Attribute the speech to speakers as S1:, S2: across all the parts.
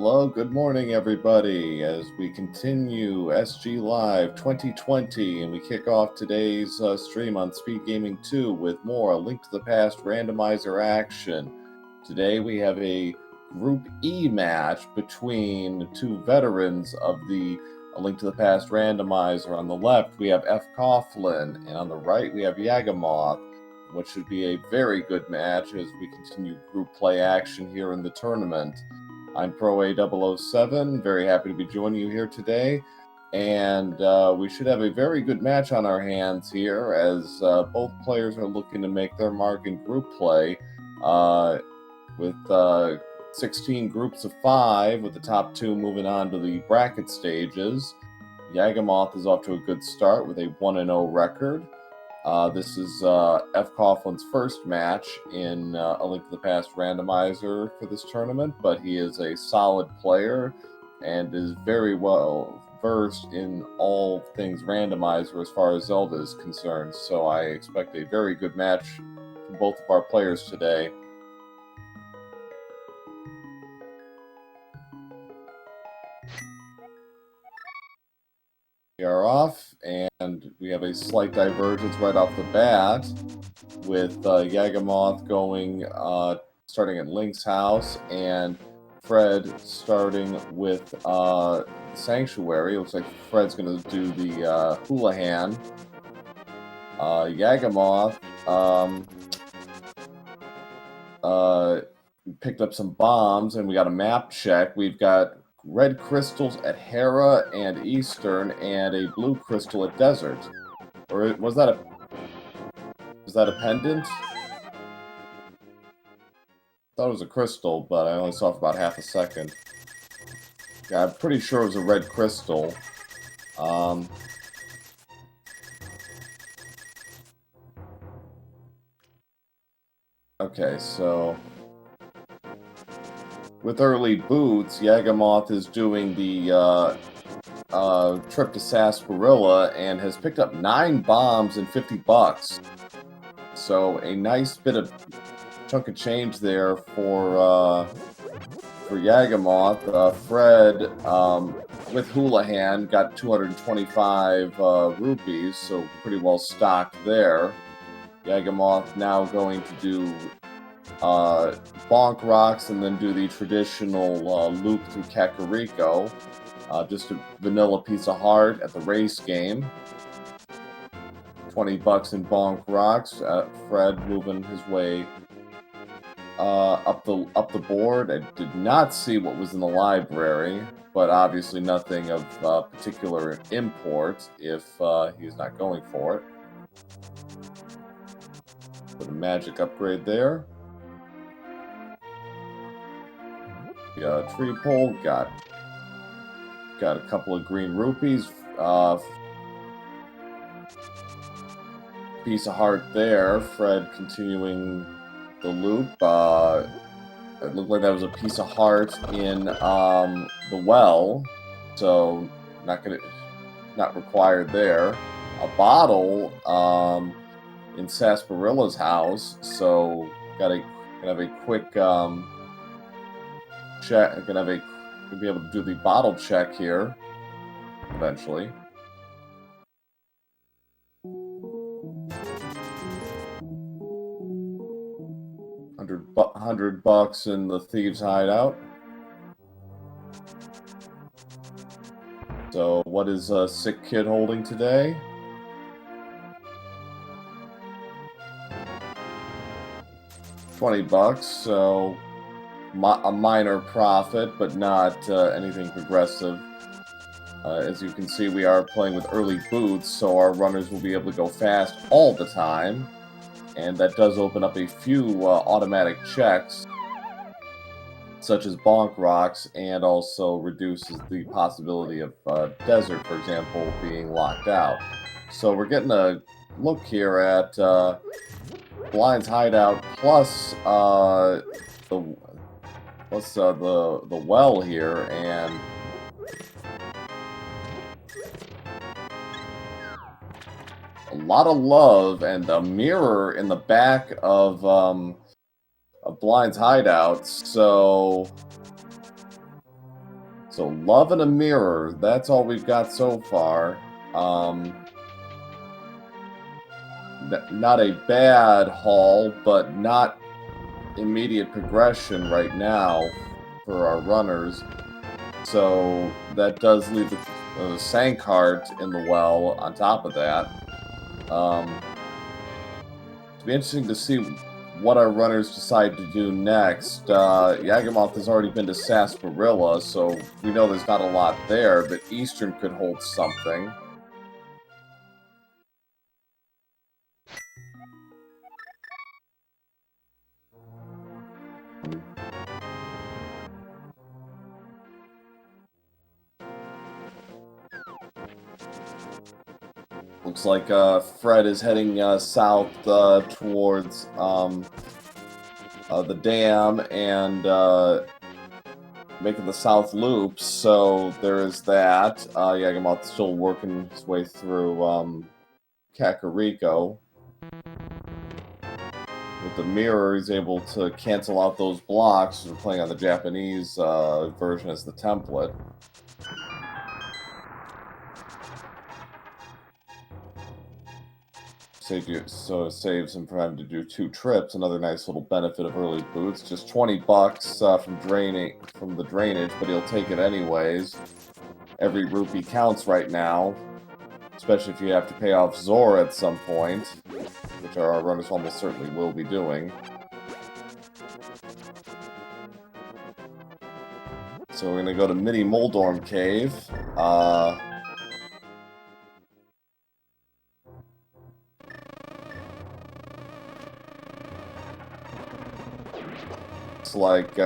S1: Hello, good morning, everybody, as we continue SG Live 2020, and we kick off today's stream on SpeedGaming 2 with more A Link to the Past randomizer action. Today we have a Group E match between two veterans of the A Link to the Past randomizer. On the left, we have fcoughlin, and on the right, we have Yagamoth, which should be a very good match as we continue group play action here in the tournament. I'm Pro A007, very happy to be joining you here today, and we should have a very good match on our hands here as both players are looking to make their mark in group play with 16 groups of 5, with the top 2 moving on to the bracket stages. Yagamoth is off to a good start with a 1-0 record. This is fcoughlин's first match in A Link to the Past randomizer for this tournament, but he is a solid player and is very well versed in all things randomizer as far as Zelda is concerned, so I expect a very good match from both of our players today. We are off, and we have a slight divergence right off the bat with Yagamoth going starting at Link's house and Fred starting with Sanctuary. Looks like Fred's going to do the houlihan. Yagamoth picked up some bombs, and we got a map check. We've got red crystals at Hera and Eastern, and a blue crystal at Desert. Or was that a pendant? I thought it was a crystal, but I only saw it for about half a second. Yeah, I'm pretty sure it was a red crystal. Okay, so with early boots, Yagamoth is doing the trip to Sarsaparilla and has picked up 9 bombs and $50. So a nice bit of chunk of change there for Yagamoth. Fred with houlihan got 225 rupees, so pretty well stocked there. Yagamoth now going to do bonk rocks and then do the traditional loop through Kakariko. Just a vanilla piece of heart at the race game. $20 in bonk rocks. Fred moving his way up the board. I did not see what was in the library, but obviously nothing of particular import if he's not going for it. Put a magic upgrade there. The tree pole got a couple of green rupees. Piece of heart there. Fred continuing the loop. It looked like that was a piece of heart in the well, so not required there. A bottle in Sarsaparilla's house, so gonna have a quick check. Gonna be able to do the bottle check here eventually. $100 in the Thieves' Hideout. So what is Sick Kid holding today? $20, so a minor profit, but not anything progressive. As you can see, we are playing with early boots, so our runners will be able to go fast all the time. And that does open up a few automatic checks, such as bonk rocks, and also reduces the possibility of Desert, for example, being locked out. So we're getting a look here at Blind's Hideout plus the well here, and a lot of love, and a mirror in the back of Blind's Hideout. So So love and a mirror. That's all we've got so far. Not a bad haul, but not immediate progression right now for our runners. So that does leave the Sankart in the well on top of that. It'll be interesting to see what our runners decide to do next. Yagamoth has already been to Sarsaparilla, so we know there's not a lot there, but Eastern could hold something. Looks like Fred is heading south towards the dam and making the south loop, so there is that. Yagamoth's still working his way through Kakariko. With the mirror, he's able to cancel out those blocks. We're playing on the Japanese version as the template. So it saves him from having to do 2 trips. Another nice little benefit of early boots. Just 20 bucks from the drainage, but he'll take it anyways. Every rupee counts right now, especially if you have to pay off Zora at some point, which our runners almost certainly will be doing. So we're gonna go to Mini Moldorm Cave. Like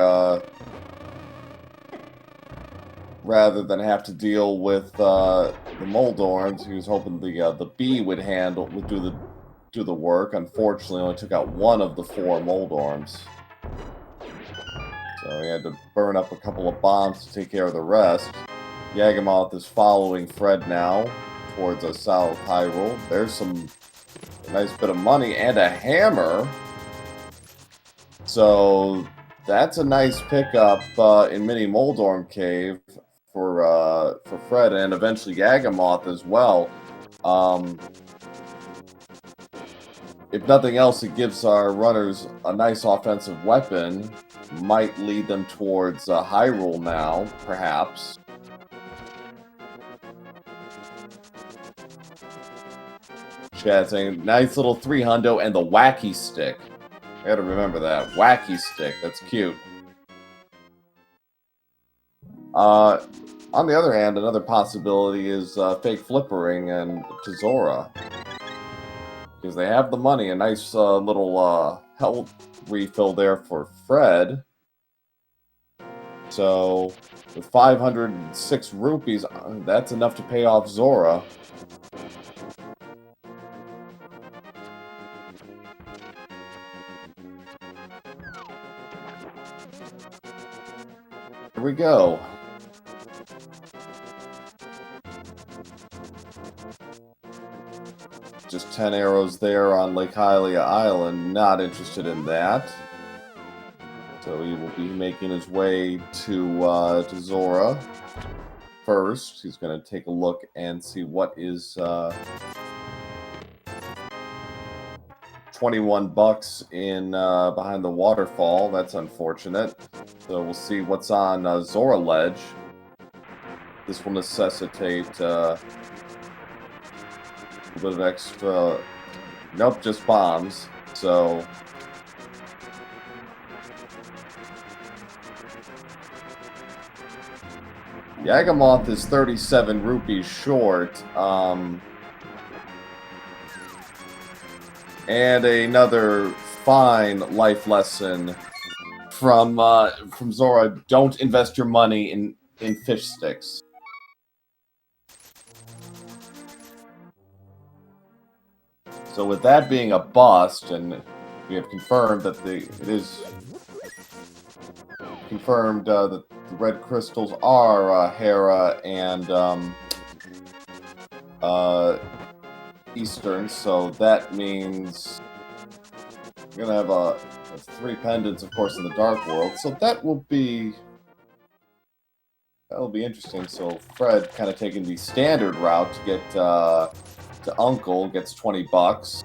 S1: rather than have to deal with the Moldorms, he was hoping the bee would do the work. Unfortunately, only took out 1 of the 4 Moldorms, so he had to burn up a couple of bombs to take care of the rest. Yagamoth is following Fred now towards South Hyrule. There's a nice bit of money and a hammer. So that's a nice pickup in Mini Moldorm Cave for Fred and eventually Yagamoth as well. If nothing else, it gives our runners a nice offensive weapon. Might lead them towards Hyrule now, perhaps. Chad saying, nice little 3-hundo and the wacky stick. I gotta remember that. Wacky stick. That's cute. On the other hand, another possibility is fake flippering and Tezora. Because they have the money. A nice little health refill there for Fred. So, with 506 rupees, that's enough to pay off Zora. Here we go. Just 10 arrows there on Lake Hylia Island. Not interested in that. So he will be making his way to Zora first. He's going to take a look and see what is 21 bucks in behind the waterfall. That's unfortunate. So we'll see what's on Zora Ledge. This will necessitate a bit of extra... Nope, just bombs. So... Yagamoth is 37 rupees short. And another fine life lesson from Zora: don't invest your money in fish sticks. So with that being a bust, and we have confirmed that it is confirmed that the red crystals are Hera and Eastern, so that means we're gonna have 3 pendants, of course, in the Dark World. So that will be That'll be interesting. So Fred kind of taking the standard route to get to Uncle, gets 20 bucks.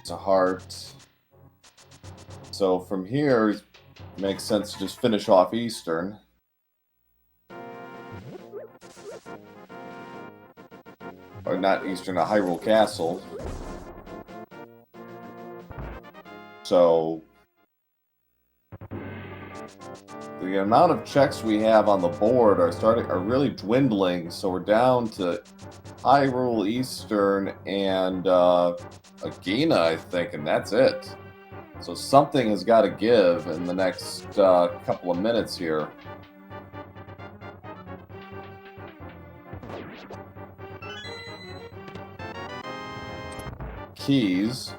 S1: It's a heart. So from here, it makes sense to just finish off Eastern. Or not Eastern, a Hyrule Castle. So the amount of checks we have on the board are really dwindling. So we're down to Hyrule, Eastern, and Agena, I think, and that's it. So something has got to give in the next couple of minutes here. Keys.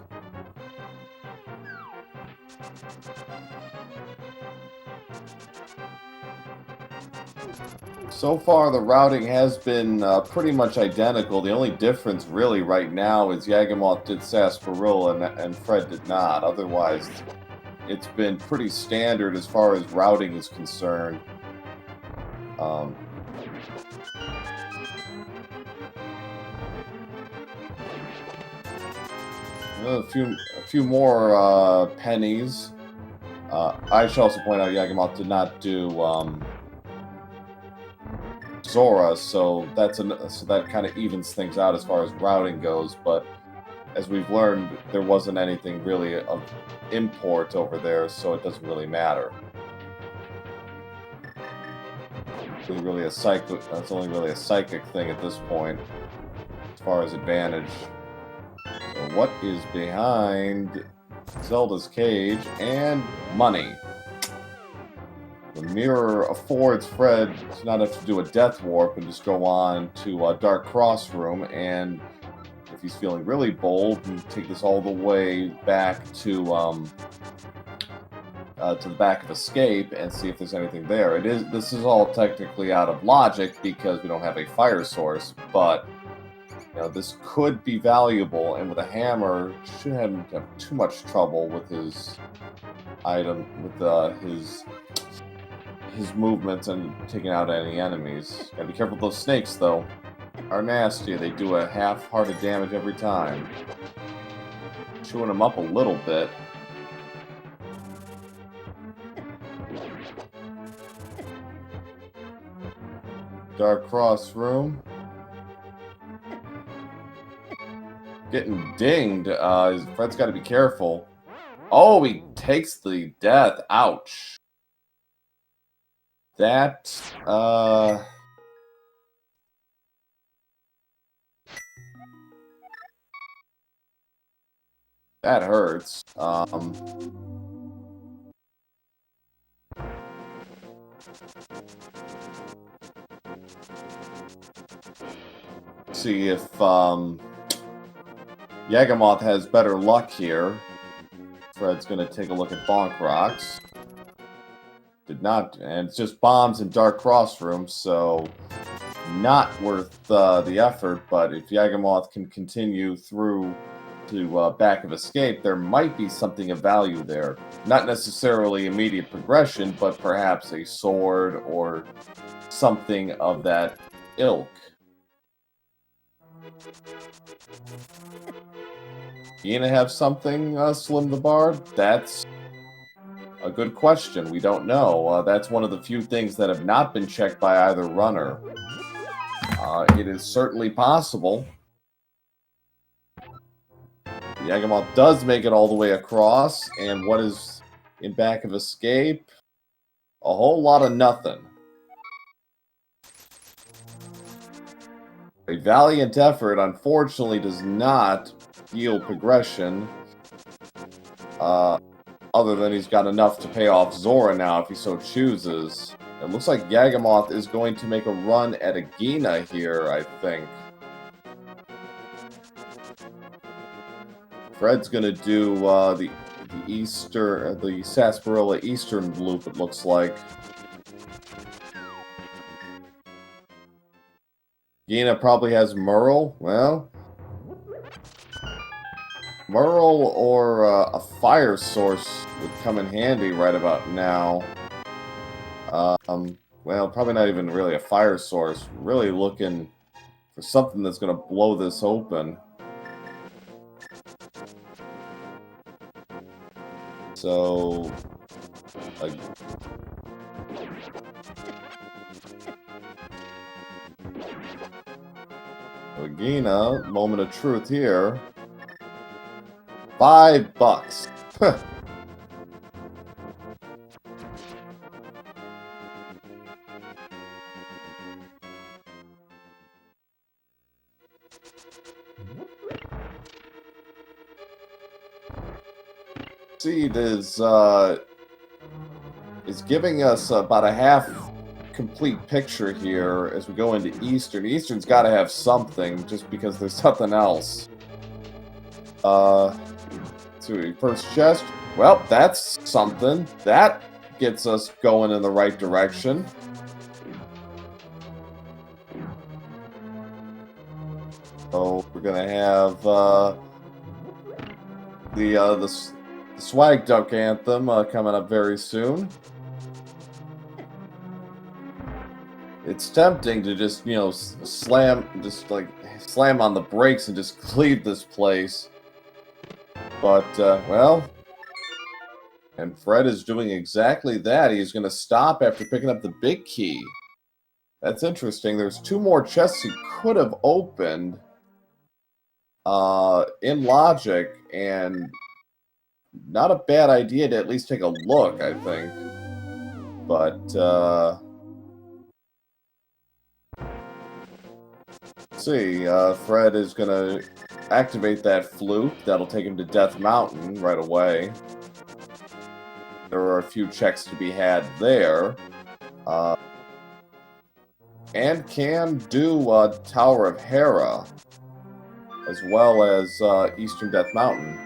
S1: So far, the routing has been pretty much identical. The only difference, really, right now is Yagamoth did Sarsaparilla and Fred did not. Otherwise, it's been pretty standard as far as routing is concerned. A few more pennies. I should also point out Yagamoth did not do Zora, so that kind of evens things out as far as routing goes. But as we've learned, there wasn't anything really of import over there, so it doesn't really matter. It's only really a psychic thing at this point, as far as advantage. So what is behind Zelda's cage? And money. The mirror affords Fred to not have to do a death warp and just go on to a Dark Cross room, and if he's feeling really bold, and take this all the way back to the back of Escape and see if there's anything there. This is all technically out of logic because we don't have a fire source, but this could be valuable, and with a hammer, shouldn't have too much trouble with his item, with his movements and taking out any enemies. Gotta be careful with those snakes, though. Are nasty. They do a half-hearted damage every time. Chewing them up a little bit. Dark Cross room. Getting dinged. Fred's got to be careful. Oh, he takes the death. Ouch. That hurts. See if Yagamoth has better luck here. Fred's gonna take a look at Bonk Rocks. Did not, and it's just bombs in Dark Cross room, so not worth the effort. But if Yagamoth can continue through to back of Escape, there might be something of value there. Not necessarily immediate progression, but perhaps a sword or something of that ilk. You gonna have something, Slim the Bard? That's a good question. We don't know. That's one of the few things that have not been checked by either runner. It is certainly possible. Yagamoth does make it all the way across, and what is in back of Escape? A whole lot of nothing. A valiant effort, unfortunately, does not yield progression. Other than he's got enough to pay off Zora now if he so chooses. It looks like Yagamoth is going to make a run at Agena here, I think. Fred's going to do the Sarsaparilla Eastern loop, it looks like. Agena probably has Merle. Well, Merle or a fire source would come in handy right about now. Well, probably not even really a fire source. Really looking for something that's going to blow this open. So, Regina, moment of truth here. $5. Seed is giving us about a half complete picture here as we go into Eastern. Eastern's got to have something, just because there's something else. So first chest. Well, that's something. That gets us going in the right direction. So we're gonna have the Swag Duck Anthem coming up very soon. It's tempting to just, you know, slam on the brakes and just leave this place. But, well, and Fred is doing exactly that. He's going to stop after picking up the big key. That's interesting. There's 2 more chests he could have opened in logic, and not a bad idea to at least take a look, I think. But, let's see, Fred is going to activate that flute. That'll take him to Death Mountain right away. There are a few checks to be had there. And can do Tower of Hera, as well as Eastern Death Mountain.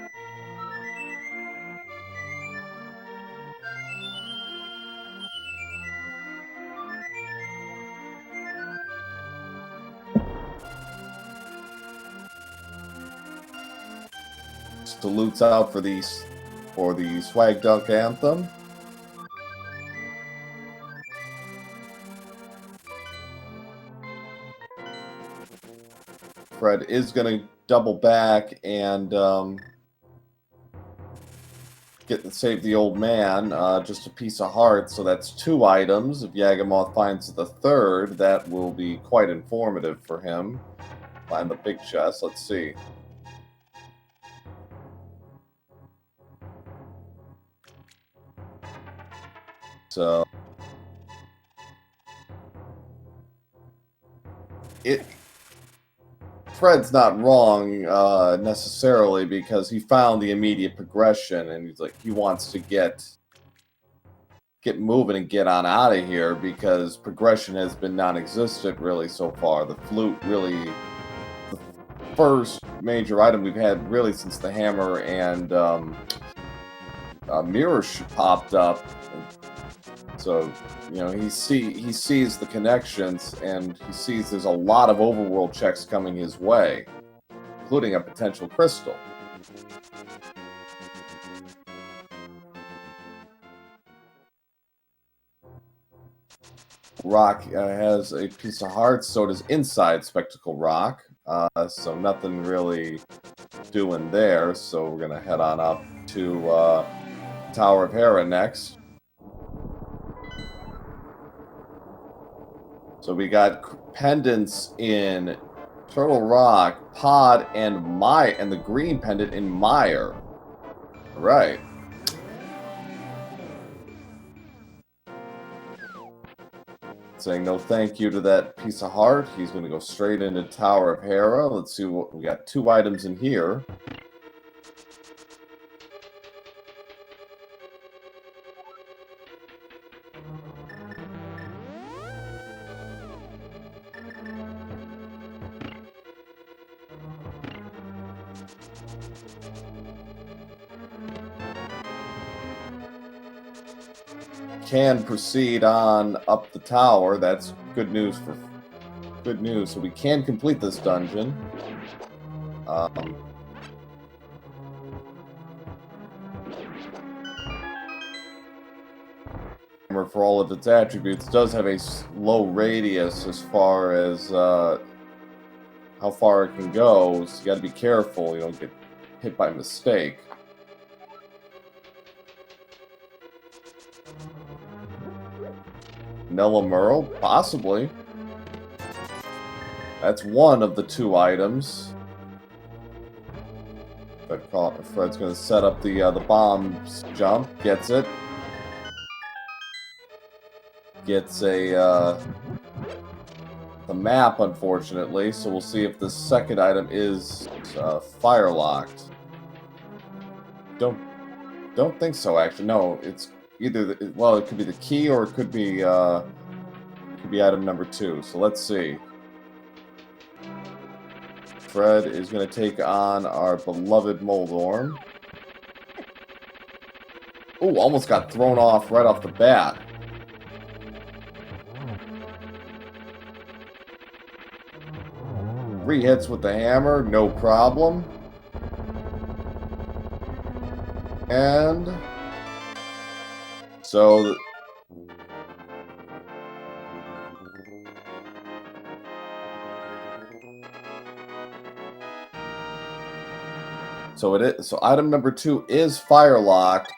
S1: Salutes out for the Swag Duck Anthem. Fred is going to double back and save the old man. Just a piece of heart, so that's 2 items. If Yagamoth finds the 3rd, that will be quite informative for him. Find the big chest. Let's see. So Fred's not wrong necessarily, because he found the immediate progression, and he's like, he wants to get moving and get on out of here, because progression has been non-existent really so far. The flute really, the first major item we've had really since the hammer and mirror popped up. So, you know, he sees the connections, and he sees there's a lot of overworld checks coming his way, including a potential crystal. Rock has a piece of heart, so does Inside Spectacle Rock. So nothing really doing there. So we're gonna head on up to Tower of Hera next. So we got pendants in Turtle Rock, Pod, and the green pendant in Mire. Right. Saying no thank you to that piece of heart. He's going to go straight into Tower of Hera. Let's see what we got. 2 items in here. Can proceed on up the tower. That's good news. So we can complete this dungeon. hammer, for all of its attributes, does have a low radius as far as how far it can go, so you gotta be careful you don't get hit by mistake. Vanilla Merle? Possibly. That's one of the 2 items. Fred's gonna set up the bombs jump, gets it. Gets the map, unfortunately, so we'll see if the second item is fire locked. Don't think so, actually. No, it's either it could be the key or it could be item number 2. So let's see. Fred is going to take on our beloved Moldorm. Ooh, almost got thrown off right off the bat. Three hits with the hammer, no problem. And so so item number 2 is fire locked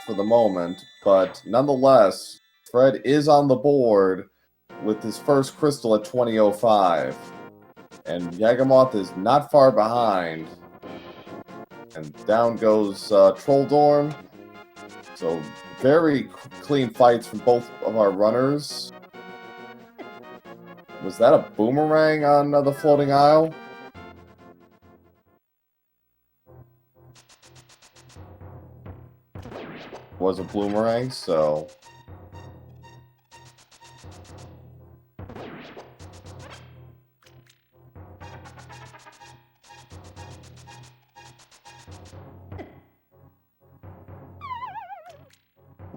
S1: for the moment, but nonetheless, Fred is on the board with his first crystal at 2005. And Yagamoth is not far behind. And down goes Trolldorm. So very clean fights from both of our runners. Was that a boomerang on the floating isle? Was a boomerang, so...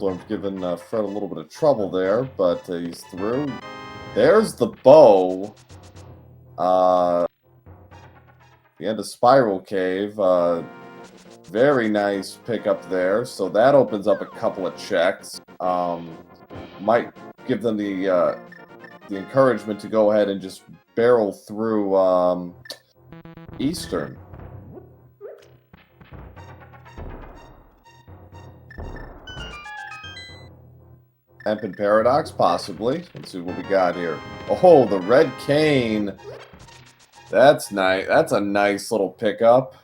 S1: I've given Fred a little bit of trouble there, but he's through. There's the bow. The end of Spiral Cave. Very nice pickup there. So that opens up a couple of checks. Might give them the encouragement to go ahead and just barrel through Eastern. Empin Paradox, possibly. Let's see what we got here. Oh, the red cane. That's nice. That's a nice little pickup.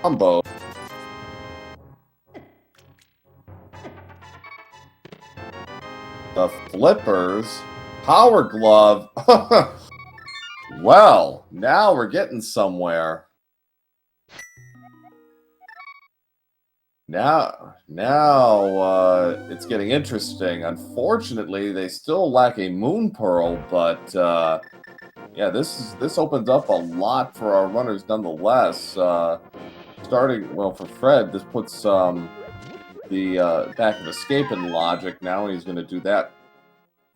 S1: Combo. The flippers. Power glove. Well, now we're getting somewhere. Now it's getting interesting. Unfortunately, they still lack a Moon Pearl, but yeah, this opens up a lot for our runners nonetheless. Starting, well, for Fred, this puts the back of escape in logic now, and he's going to do that.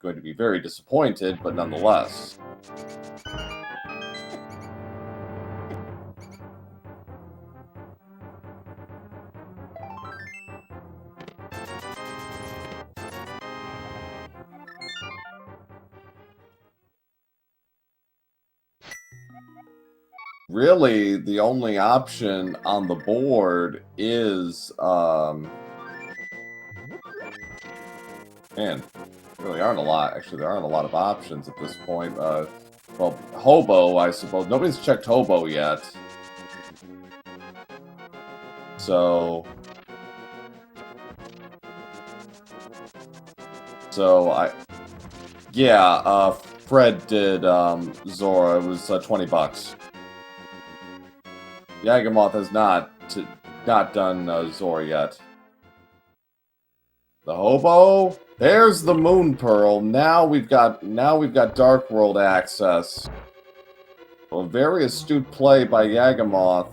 S1: Going to be very disappointed, but nonetheless. Really, the only option on the board is, man, really aren't a lot. Actually, there aren't a lot of options at this point. Well, Hobo, I suppose. Nobody's checked Hobo yet. So yeah, Fred did, Zora. It was, $20. Yagamoth has not done Zora yet. The Hobo. There's the Moon Pearl. Now we've got Dark World access. A very astute play by Yagamoth.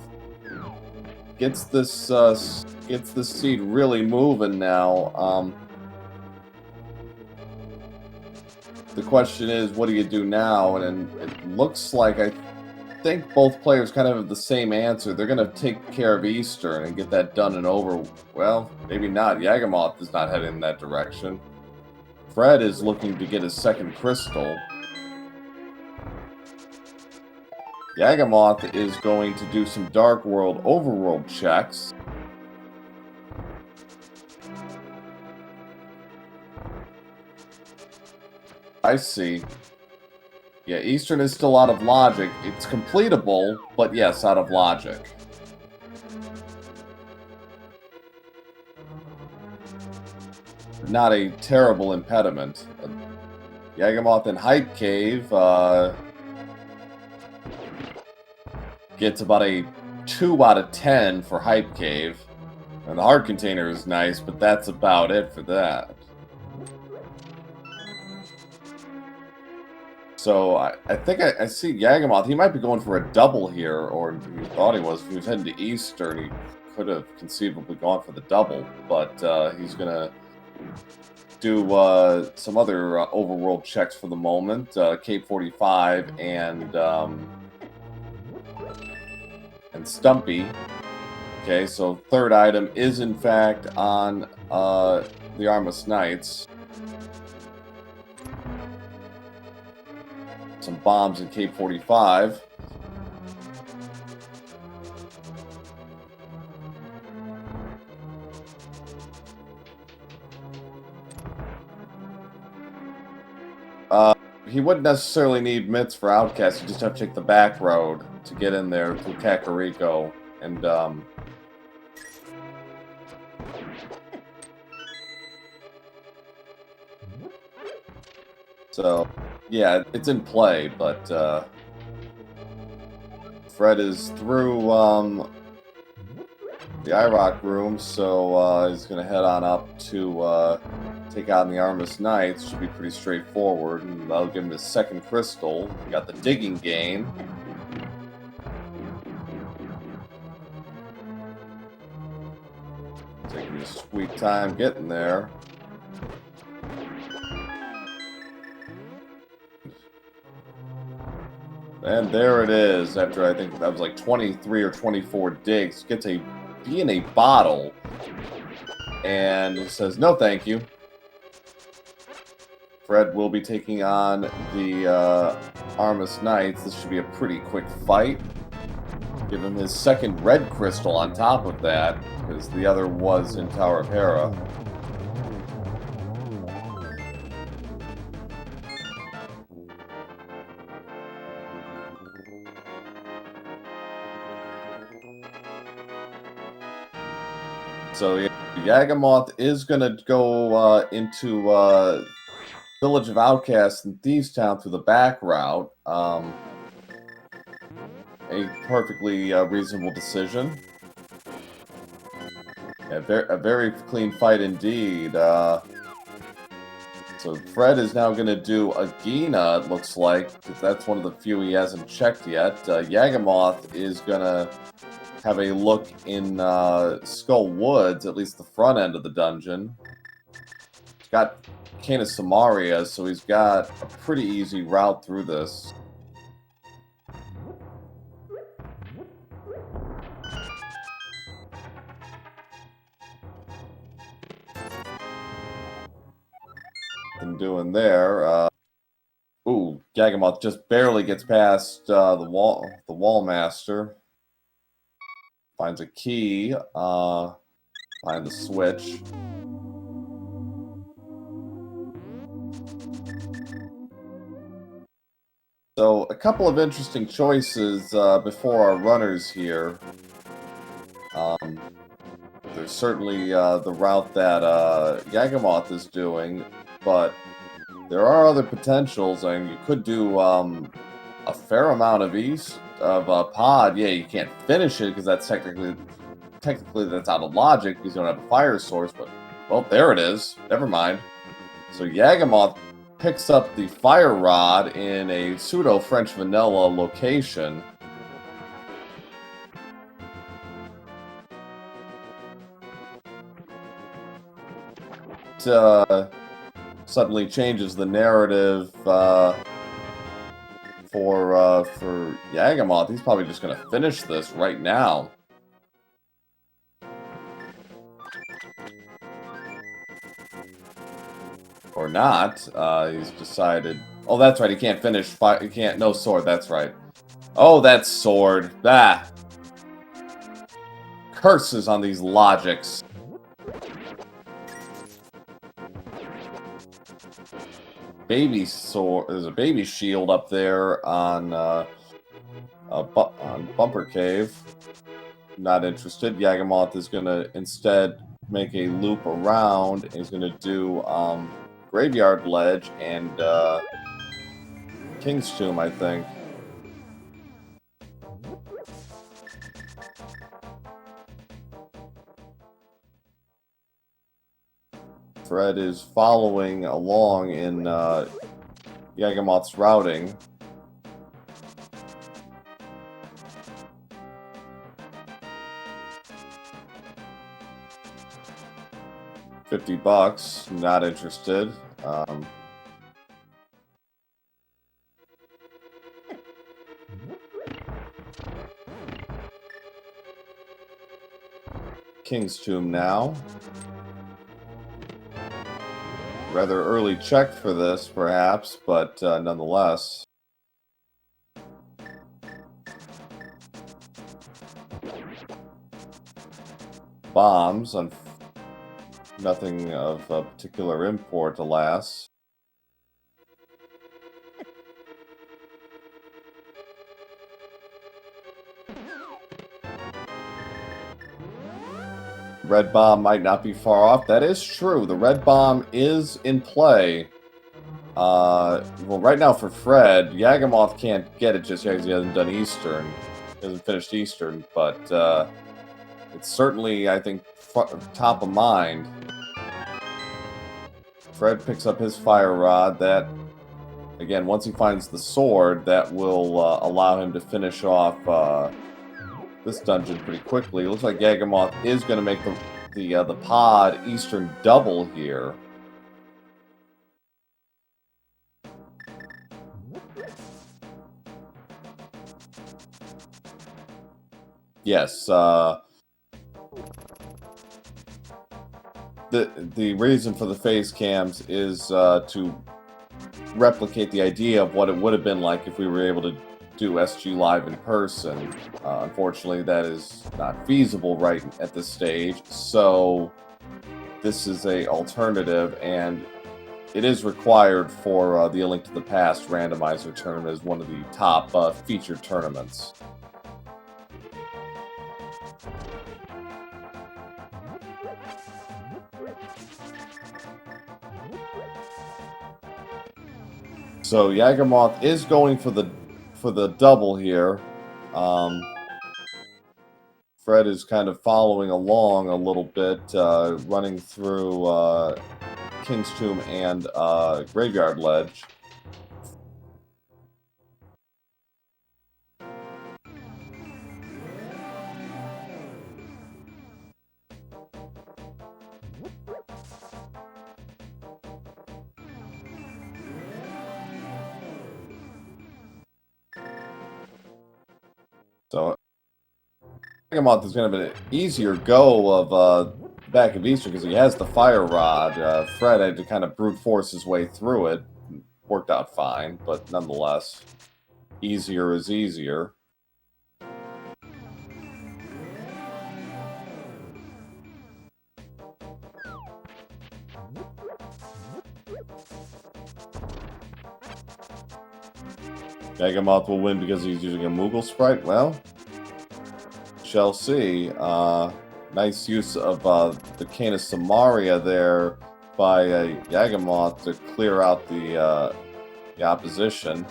S1: Gets this seed really moving now. the question is, what do you do now? And it looks like I think both players kind of have the same answer. They're going to take care of Eastern and get that done and over. Well, maybe not. Yagamoth is not heading in that direction. Fred is looking to get his second crystal. Yagamoth is going to do some Dark World overworld checks. I see. Yeah, Eastern is still out of logic. It's completable, but yes, out of logic. Not a terrible impediment. Yagamoth in Hype Cave gets about a 2 out of 10 for Hype Cave. And the Heart Container is nice, but that's about it for that. So I think I see Yagamoth. He might be going for a double here, or he thought he was. If he was heading to Eastern, he could have conceivably gone for the double. But he's going to do some other overworld checks for the moment. Cape 45 and Stumpy. Okay, so third item is in fact on the Armus Knights. Some bombs in Cape 45. He wouldn't necessarily need mitts for Outcast. You just have to take the back road to get in there through Kakariko. And, so, yeah, it's in play, but, Fred is through, the IROC room, so, he's gonna head on up to, take on the Armus Knights. Should be pretty straightforward, and that'll give him his second crystal. We got the digging game. Taking a sweet time getting there. And there it is, after I think that was like 23 or 24 digs. Gets a bee in a bottle. And it says, no thank you. Fred will be taking on the Armus Knights. This should be a pretty quick fight. Give him his second red crystal on top of that, because the other was in Tower of Hera. So yeah, Yagamoth is going to go into Village of Outcasts in Thieves Town through the back route. A perfectly reasonable decision. Yeah, a very clean fight indeed. So Fred is now going to do a Gina, it looks like, because that's one of the few he hasn't checked yet. Yagamoth is going to have a look in Skull Woods, at least the front end of the dungeon. He's got Canis Samaria, so he's got a pretty easy route through this. Nothing doing there. Ooh, Yagamoth just barely gets past the wall master. Finds a key behind the switch. So, a couple of interesting choices before our runners here. There's certainly the route that Yagamoth is doing, but there are other potentials, and you could do a fair amount of east of pod. Yeah, you can't finish it because that's technically that's out of logic because you don't have a fire source, but well, there it is. Never mind. So Yagamoth picks up the fire rod in a pseudo French vanilla location. suddenly changes the narrative for Yagamoth. He's probably just going to finish this right now. Or not. He's decided... Oh, that's right. He can't finish... He can't... No sword. That's right. Oh, that sword. Ah. Curses on these logics. Baby sword. There's a baby shield up there on Bumper Cave. Not interested. Yagamoth is going to instead make a loop around. He's going to do Graveyard Ledge and King's Tomb, I think. Fred is following along in Yagamoth's routing. $50, not interested. King's Tomb now. Rather early check for this, perhaps, but nonetheless. Bombs on nothing of particular import, alas. Red bomb might not be far off. That is true. The red bomb is in play. Well, right now for Fred, Yagamoth can't get it just yet because he hasn't done Eastern. He hasn't finished Eastern, but it's certainly, I think, top of mind. Fred picks up his fire rod. That, again, once he finds the sword, that will allow him to finish off this dungeon pretty quickly. It looks like Yagamoth is going to make the pod Eastern double here. Yes, the reason for the phase cams is to replicate the idea of what it would have been like if we were able to do SG Live in person. Unfortunately, that is not feasible right at this stage, so this is a alternative, and it is required for the A Link to the Past Randomizer tournament as one of the top featured tournaments. So Yagamoth is going for the double here. Fred is kind of following along a little bit, running through King's Tomb and Graveyard Ledge. So Yagamoth is going to have an easier go of back of Eastern because he has the fire rod. Fred had to kind of brute force his way through it. Worked out fine, but nonetheless, easier is easier. Yagamoth will win because he's using a Moogle sprite. Well, shall see. Nice use of the Cane of Samaria there by Yagamoth to clear out the opposition.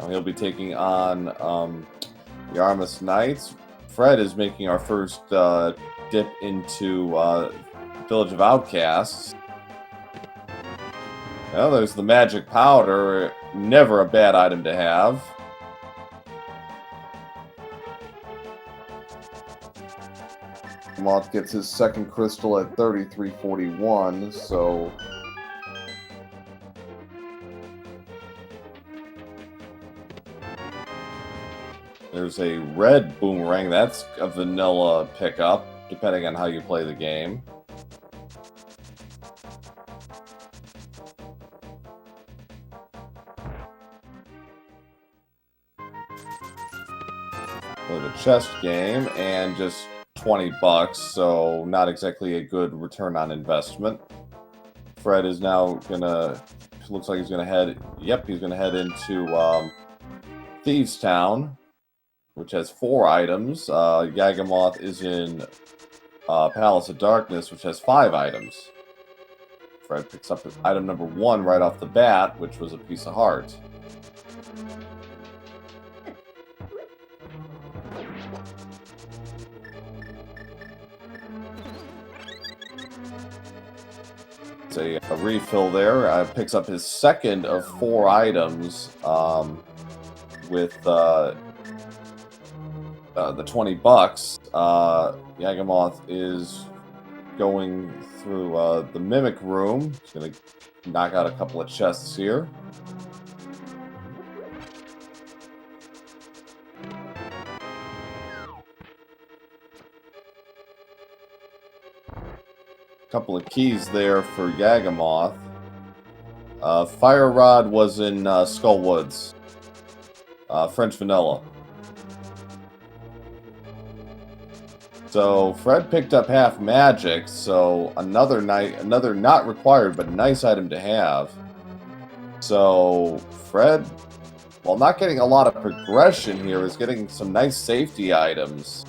S1: He'll be taking on the Armas Knights. Fred is making our first dip into Village of Outcasts. Well, there's the magic powder. Never a bad item to have. Moth gets his second crystal at 3341, so There's a red boomerang. That's a vanilla pickup, depending on how you play the game. Play the chest game, and just $20, so not exactly a good return on investment. Fred is now gonna, looks like he's gonna head, yep, he's gonna head into Thieves Town, which has 4 items. Yagamoth is in Palace of Darkness, which has 5 items. Fred picks up item number 1 right off the bat, which was a piece of heart. It's a refill there. Picks up his second of 4 items with the $20. Yagamoth is going through the Mimic Room. He's going to knock out a couple of chests here. Couple of keys there for Yagamoth. Fire Rod was in Skull Woods. French Vanilla. So Fred picked up half magic, so another not required but nice item to have. So Fred, while not getting a lot of progression here, is getting some nice safety items.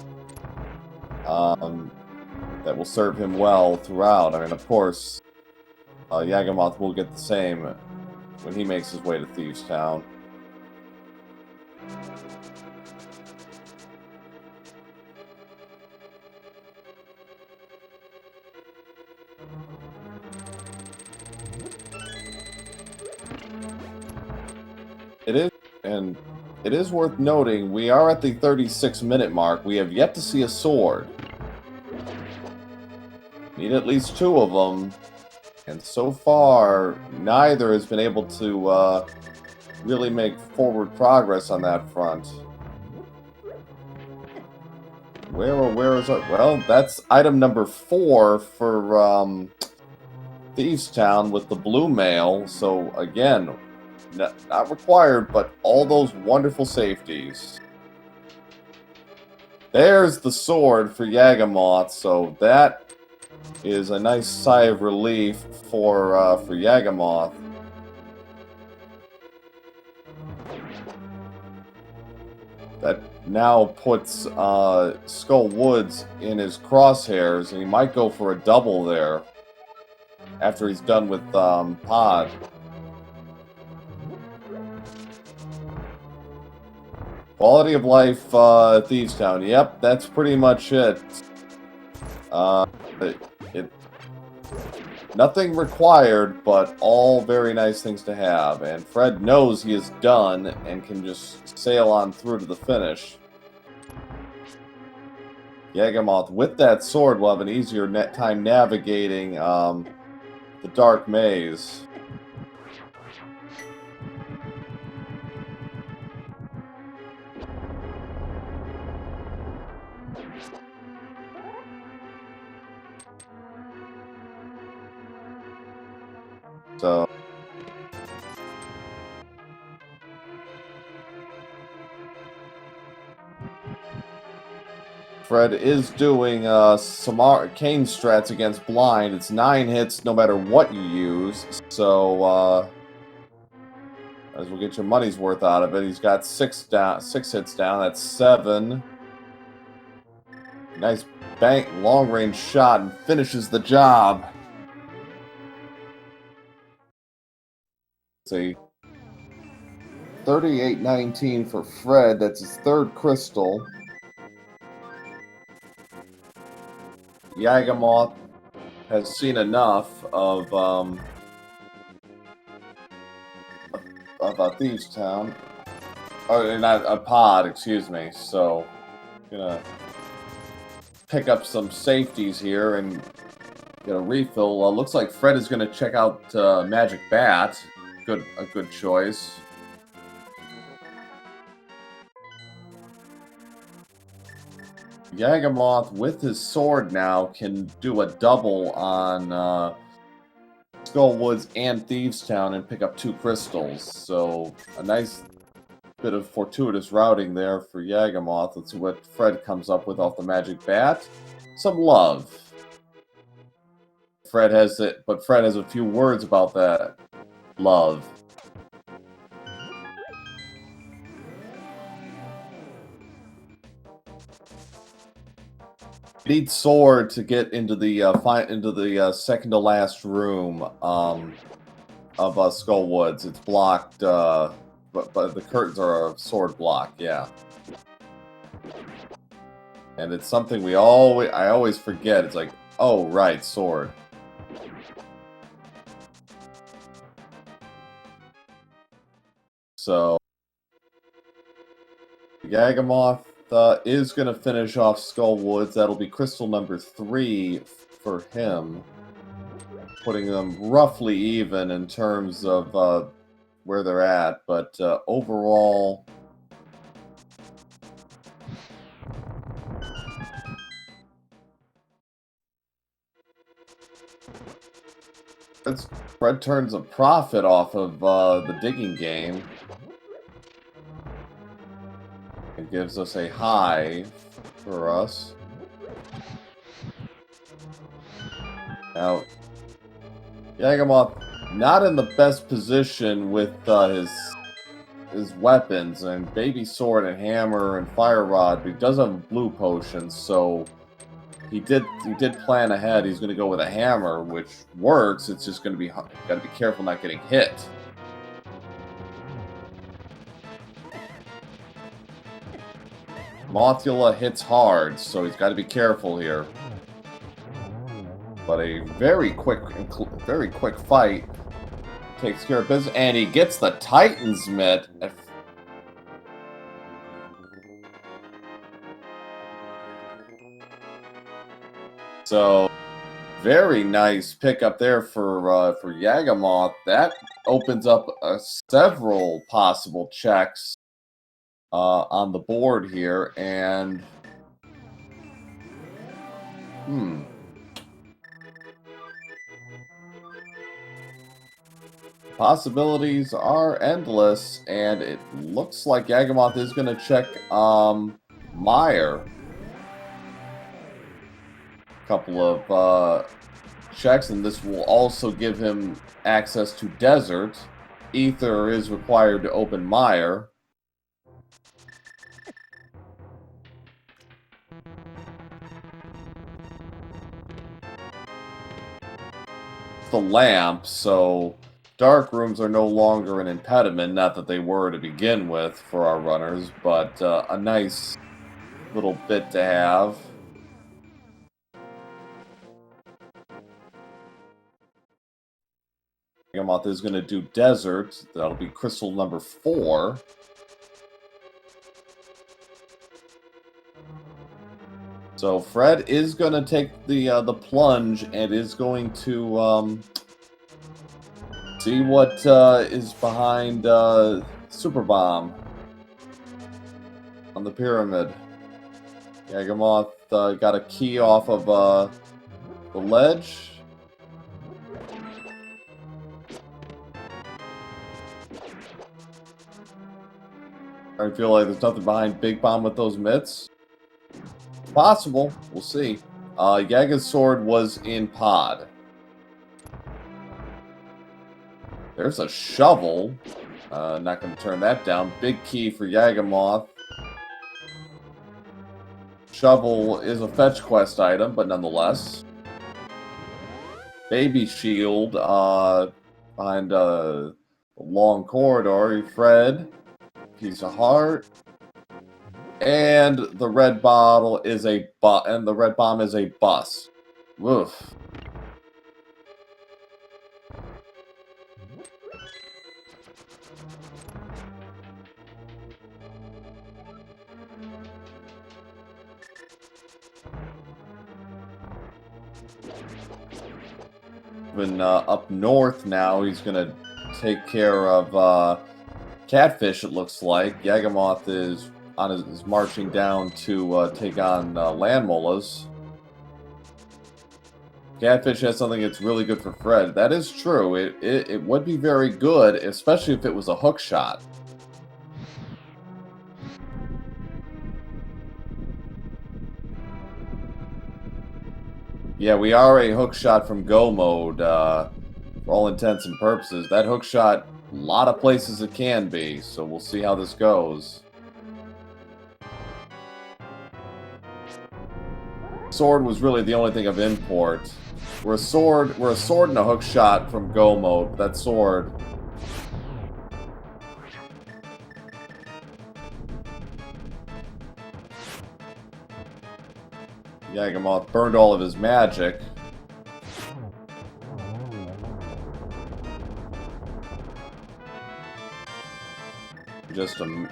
S1: That will serve him well throughout. I mean, of course, Yagamoth will get the same when he makes his way to Thieves Town. It is worth noting, we are at the 36-minute mark. We have yet to see a sword. Need at least 2 of them, and so far, neither has been able to really make forward progress on that front. Where is it? Well, that's item number 4 for Thieves Town with the blue mail. So again, not required, but all those wonderful safeties. There's the sword for Yagamoth, so that is a nice sigh of relief for Yagamoth. That now puts Skull Woods in his crosshairs, and he might go for a double there after he's done with Pod. Quality of life, Thieves Town. Yep, that's pretty much it. Nothing required, but all very nice things to have. And Fred knows he is done and can just sail on through to the finish. Yagamoth, with that sword, will have an easier time navigating the dark maze. So Fred is doing some arcane strats against blind. It's 9 hits no matter what you use. So as we'll get your money's worth out of it. He's got 6 hits down. That's 7. Nice bank long range shot and finishes the job. See, 38-19 for Fred. That's his 3rd crystal. Yagamoth has seen enough of Thieves Town. Oh, not a Pod, excuse me. So, gonna pick up some safeties here and get a refill. Looks like Fred is gonna check out Magic Bat. A good choice. Yagamoth, with his sword now, can do a double on Skullwoods and Thieves Town and pick up 2 crystals. So, a nice bit of fortuitous routing there for Yagamoth. Let's see what Fred comes up with off the magic bat. Some love. Fred has it, but Fred has a few words about that love. Need sword to get into the second to last room of Skullwoods. It's blocked, but the curtains are a sword block. Yeah, and it's something I always forget. It's like, oh right, sword. So Yagamoth is going to finish off Skullwoods. That'll be crystal number 3 for him, putting them roughly even in terms of where they're at. But overall, Fred turns a profit off of the digging game. It gives us a high for us. Now, Yagamoth not in the best position with his weapons, and baby sword and hammer and fire rod, but he does have blue potions, so he did plan ahead. He's going to go with a hammer, which works. It's just going to be got to be careful not getting hit. Mothula hits hard, so he's got to be careful here. But a very quick fight takes care of business, and he gets the Titan's Mitt. So, very nice pickup there for Yagamoth. That opens up several possible checks on the board here, and possibilities are endless, and it looks like Yagamoth is going to check Meyer. A couple of checks, and this will also give him access to Desert. Ether is required to open Meyer. The lamp, so dark rooms are no longer an impediment, not that they were to begin with for our runners, but a nice little bit to have. Yagamoth is going to do Desert. That'll be crystal number 4. So Fred is going to take the plunge and is going to see what is behind Super Bomb on the pyramid. Yagamoth got a key off of the ledge. I feel like there's nothing behind Big Bomb with those mitts. Possible. We'll see. Yaga's sword was in pod. There's a shovel. Not going to turn that down. Big key for Yagamoth. Shovel is a fetch quest item, but nonetheless. Baby shield behind a long corridor. Fred. Piece of heart. And the red bottle is the red bomb is a bust. Woof. Even up north now, he's gonna take care of Catfish, it looks like. Yagamoth is is marching down to take on land mollas. Catfish has something that's really good for Fred. That is true. It would be very good, especially if it was a hook shot. Yeah, we are a hook shot from go mode, for all intents and purposes. That hook shot, a lot of places it can be, so we'll see how this goes. Sword was really the only thing of import. We're a sword and a hook shot from go mode. That sword. Yagamoth burned all of his magic. Just a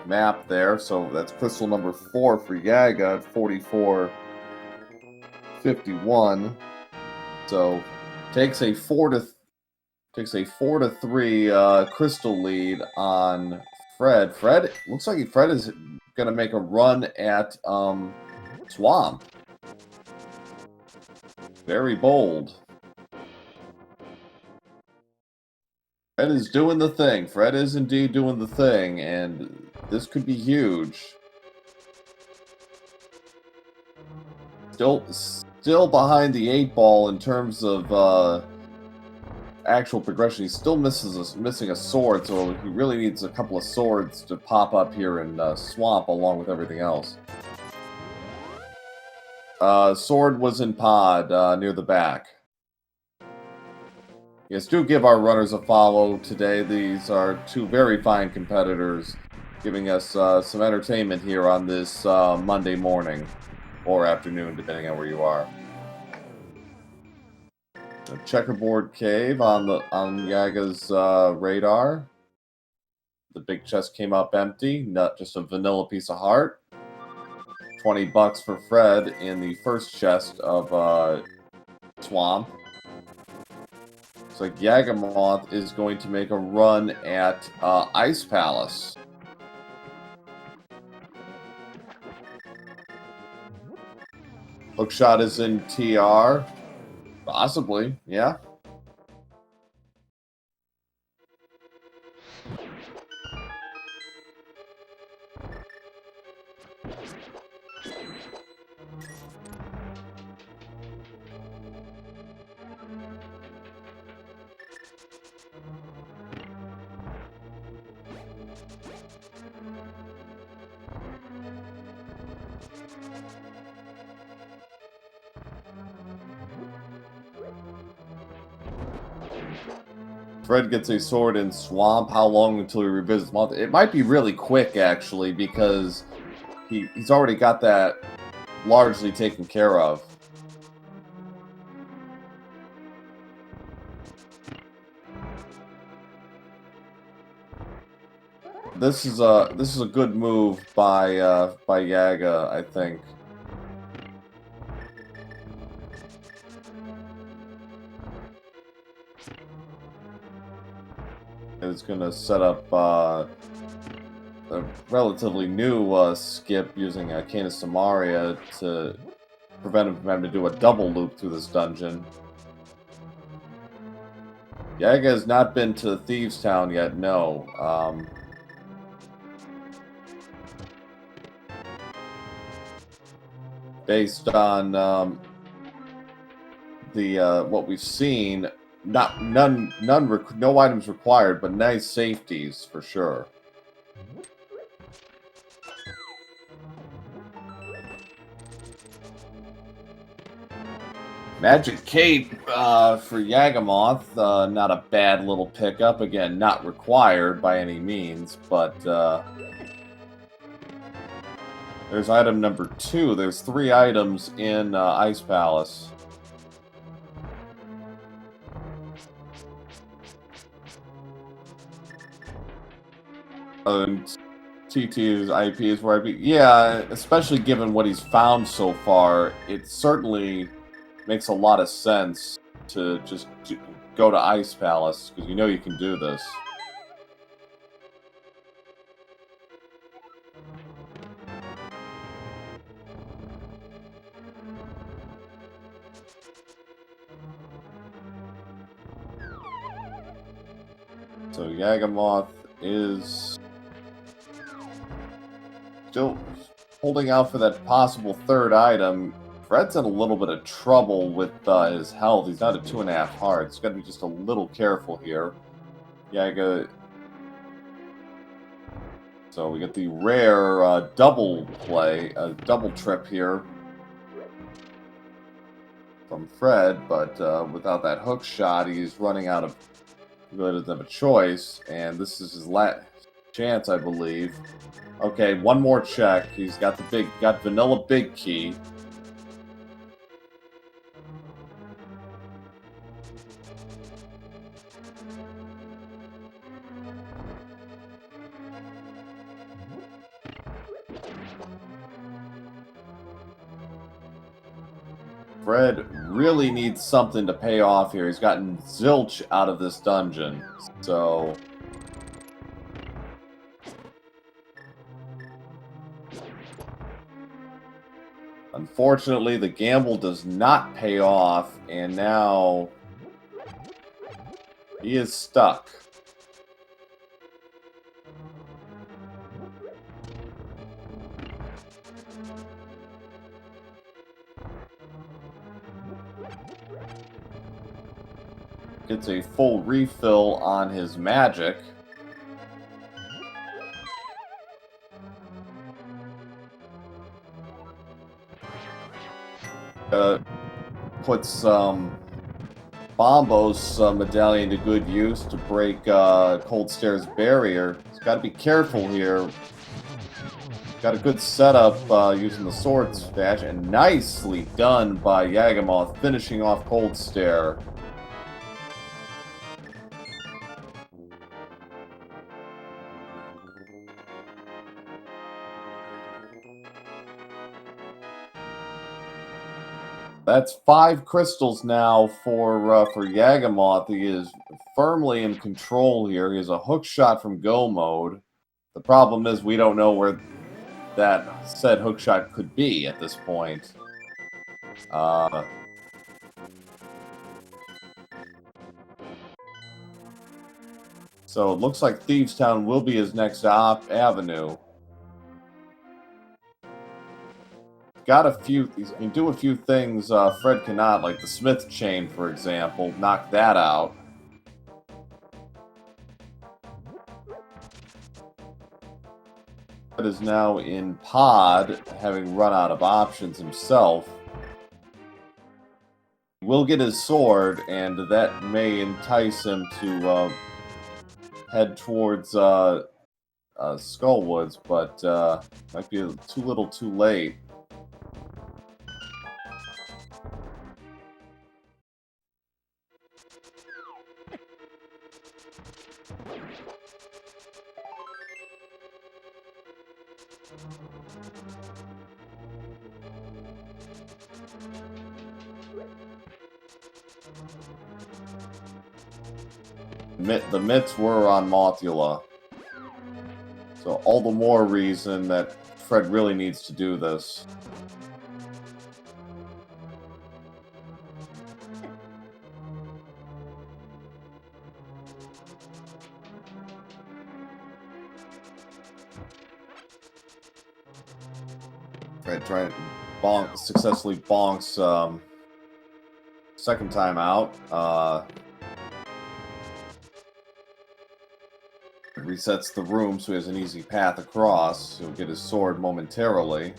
S1: map there, so that's crystal number 4 for Yaga at 44.51. So takes a 4-3 crystal lead on Fred. Fred looks like Fred is gonna make a run at Swamp. Very bold. Fred is doing the thing. Fred is indeed doing the thing, and this could be huge. Still behind the 8 ball in terms of actual progression. He still missing a sword, so he really needs a couple of swords to pop up here in Swamp along with everything else. Sword was in pod near the back. Yes, do give our runners a follow today. These are two very fine competitors giving us some entertainment here on this Monday morning or afternoon, depending on where you are. A checkerboard cave on Yaga's radar. The big chest came up empty, not just a vanilla piece of heart. $20 for Fred in the first chest of Swamp. Looks like Yagamoth is going to make a run at Ice Palace. Hookshot is in TR. Possibly, yeah. Fred gets a sword in Swamp. How long until he revisits Month? It might be really quick, actually, because he's already got that largely taken care of. This is a good move by Yaga, I think. It's gonna set up a relatively new skip using Canis Samaria to prevent him from having to do a double loop through this dungeon. Yaga has not been to Thieves Town yet, no. Based on what we've seen, no items required, but nice safeties for sure. Magic Cape for Yagamoth, not a bad little pickup. Again, not required by any means, but there's item number 2. There's 3 items in Ice Palace. TT's IP is where IP. Yeah, especially given what he's found so far, it certainly makes a lot of sense to just go to Ice Palace, because you know you can do this. So Yagamoth is still holding out for that possible third item. Fred's in a little bit of trouble with his health. He's not at 2.5 hearts. Got to be just a little careful here. Yaga. So we get the rare double play, double trip here from Fred, but without that hook shot, he's running out of. He really doesn't have a choice, and this is his last chance, I believe. Okay, one more check. He's got got vanilla big key. Fred really needs something to pay off here. He's gotten zilch out of this dungeon, so... Unfortunately, the gamble does not pay off, and now... he is stuck. Gets a full refill on his magic. Puts Bombo's medallion to good use to break Cold Stare's barrier. He's got to be careful here. Got a good setup using the sword smash, and nicely done by Yagamoth, finishing off Cold Stare. That's 5 crystals now for Yagamoth. He is firmly in control here. He has a hook shot from go mode. The problem is we don't know where that said hook shot could be at this point. So it looks like Thieves Town will be his next avenue. He can do a few things Fred cannot, like the Smith chain, for example. Knock that out. Fred is now in pod, having run out of options himself. He will get his sword, and that may entice him to head towards Skullwoods, but might be too little too late. The mitts were on Mothula. So all the more reason that Fred really needs to do this. Fred trying to successfully bonks second time out. Resets the room so he has an easy path across. He'll get his sword momentarily.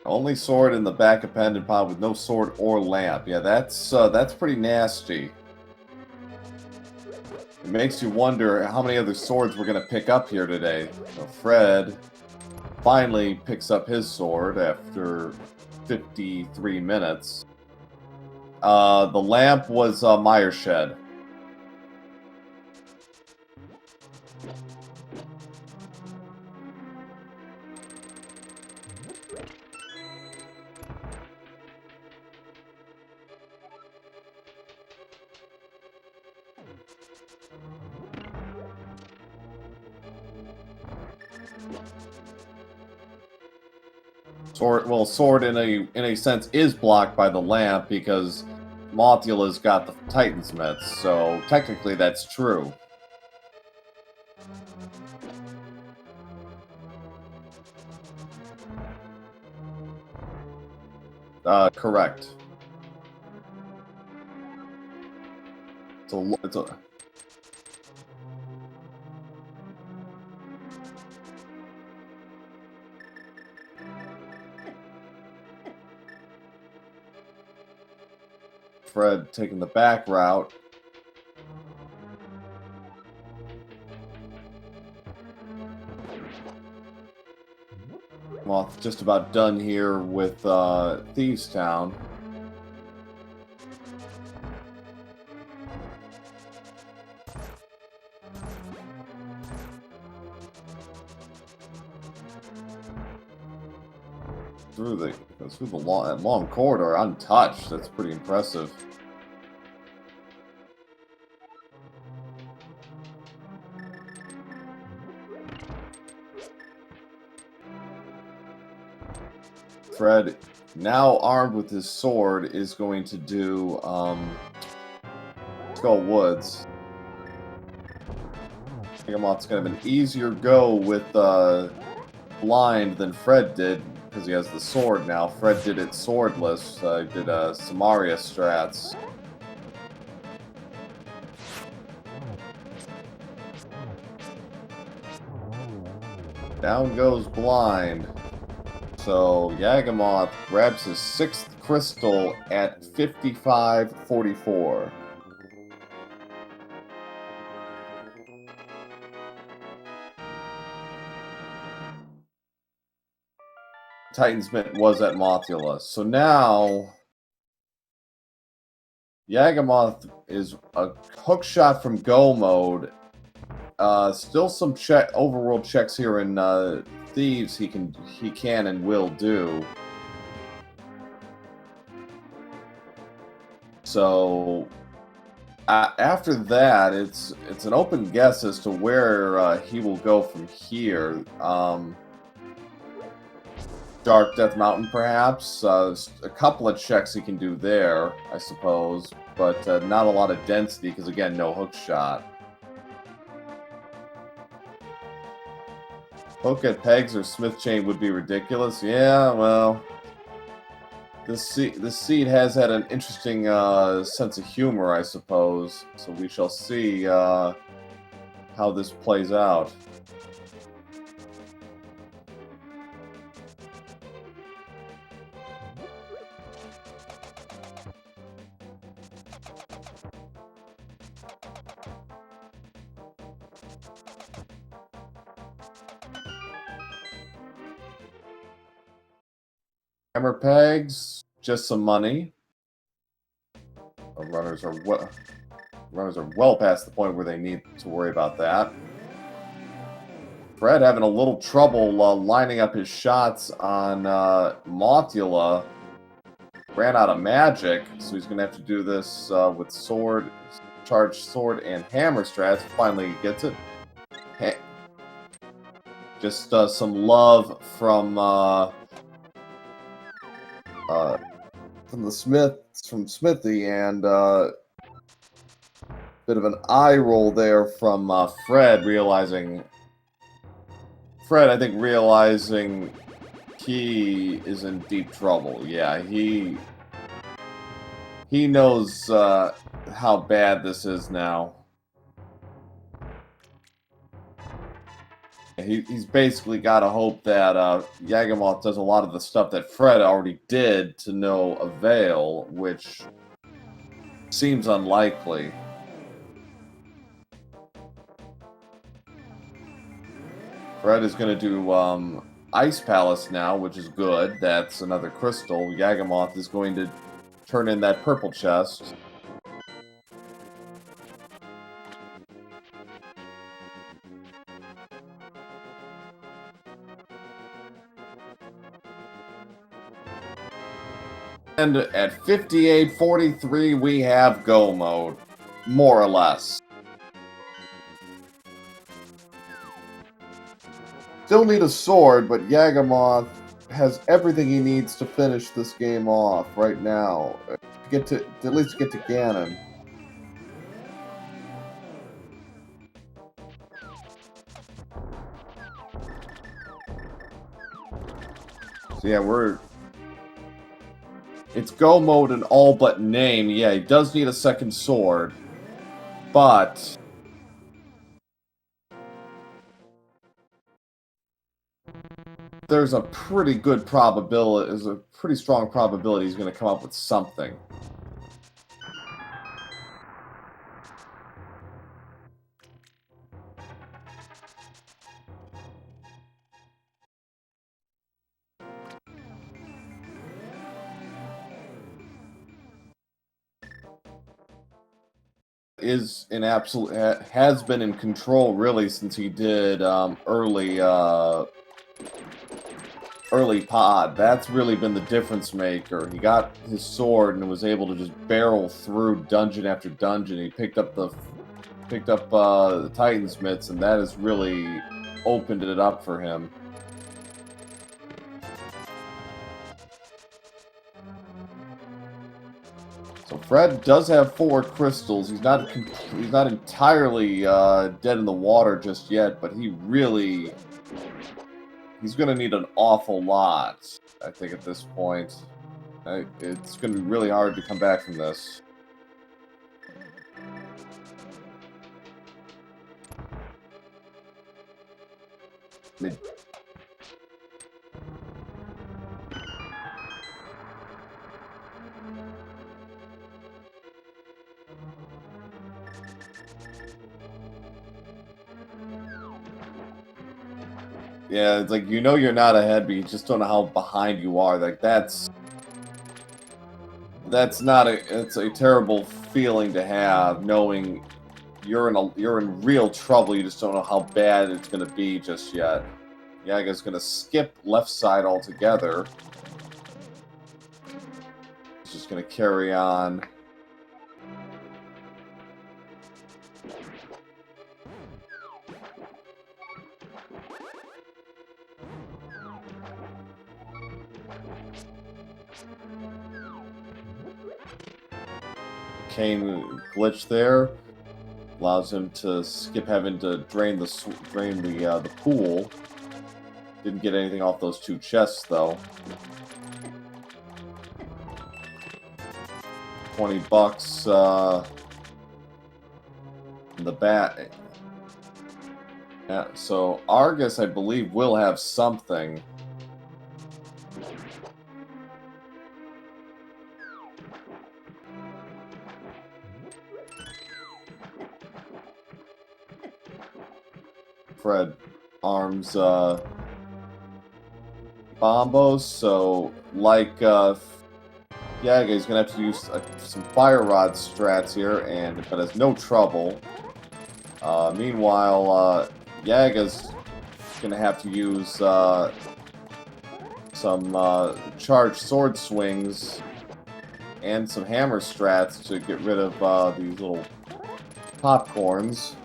S1: Only sword in the back appended pod with no sword or lamp. Yeah, that's pretty nasty. It makes you wonder how many other swords we're going to pick up here today. So Fred finally picks up his sword after 53 minutes. The lamp was Myershed. Sword in a sense is blocked by the lamp because Mothula's got the Titan's mitts, so technically that's true. Correct. It's a Fred taking the back route. Moth just about done here with Thieves Town. Through the long corridor untouched. That's pretty impressive. Fred, now armed with his sword, is going to do Skull Woods. Yagamoth's kind of an easier go with blind than Fred did, because he has the sword now. Fred did it swordless. He did Samaria strats. Down goes blind. So Yagamoth grabs his 6th crystal at 55:44. Titan's Mitt was at Mothula. So now Yagamoth is a hook shot from go mode. Still some overworld checks here in Thieves he can and will do. So after that, it's an open guess as to where he will go from here. Dark Death Mountain, perhaps. A couple of checks he can do there, I suppose, but not a lot of density because, again, no hook shot. Hook at pegs or smith chain would be ridiculous. Yeah, well, this seed has had an interesting sense of humor, I suppose. So we shall see how this plays out. Hammer pegs, just some money. Runners are well past the point where they need to worry about that. Fred having a little trouble lining up his shots on Mothula. Ran out of magic, so he's going to have to do this with sword, charged sword, and hammer strats. Finally he gets it. Just some love from Smithy, and bit of an eye roll there from Fred, I think realizing he is in deep trouble. Yeah, he knows how bad this is now. He's basically got to hope that Yagamoth does a lot of the stuff that Fred already did to no avail, which seems unlikely. Fred is going to do Ice Palace now, which is good. That's another crystal. Yagamoth is going to turn in that purple chest. And at 58:43, we have go mode, more or less. Still need a sword, but Yagamoth has everything he needs to finish this game off right now. get to Ganon. So yeah, it's go mode in all but name. Yeah, he does need a second sword, but there's a pretty good probability, there's a pretty strong probability he's going to come up with something. Is in absolute has been in control really since he did early pod. That's really been the difference maker. He got his sword and was able to just barrel through dungeon after dungeon. He picked up the Titan Smiths, and that has really opened it up for him. So Fred does have 4 crystals. He's not entirely dead in the water just yet, but he's going to need an awful lot, I think, at this point. It's going to be really hard to come back from this. Yeah, it's like, you know you're not ahead, but you just don't know how behind you are. Like, it's a terrible feeling to have, knowing you're in real trouble. You just don't know how bad it's going to be just yet. Yaga's going to skip left side altogether. He's just going to carry on. Kane glitch there allows him to skip having to drain the pool. Didn't get anything off those 2 chests though. $20 in the bat. Yeah, so Argus, I believe, will have something. Fred arms bombos, so like Yaga, he's gonna have to use some fire rod strats here, but has no trouble. Meanwhile, Yaga's gonna have to use some charged sword swings and some hammer strats to get rid of these little popcorns.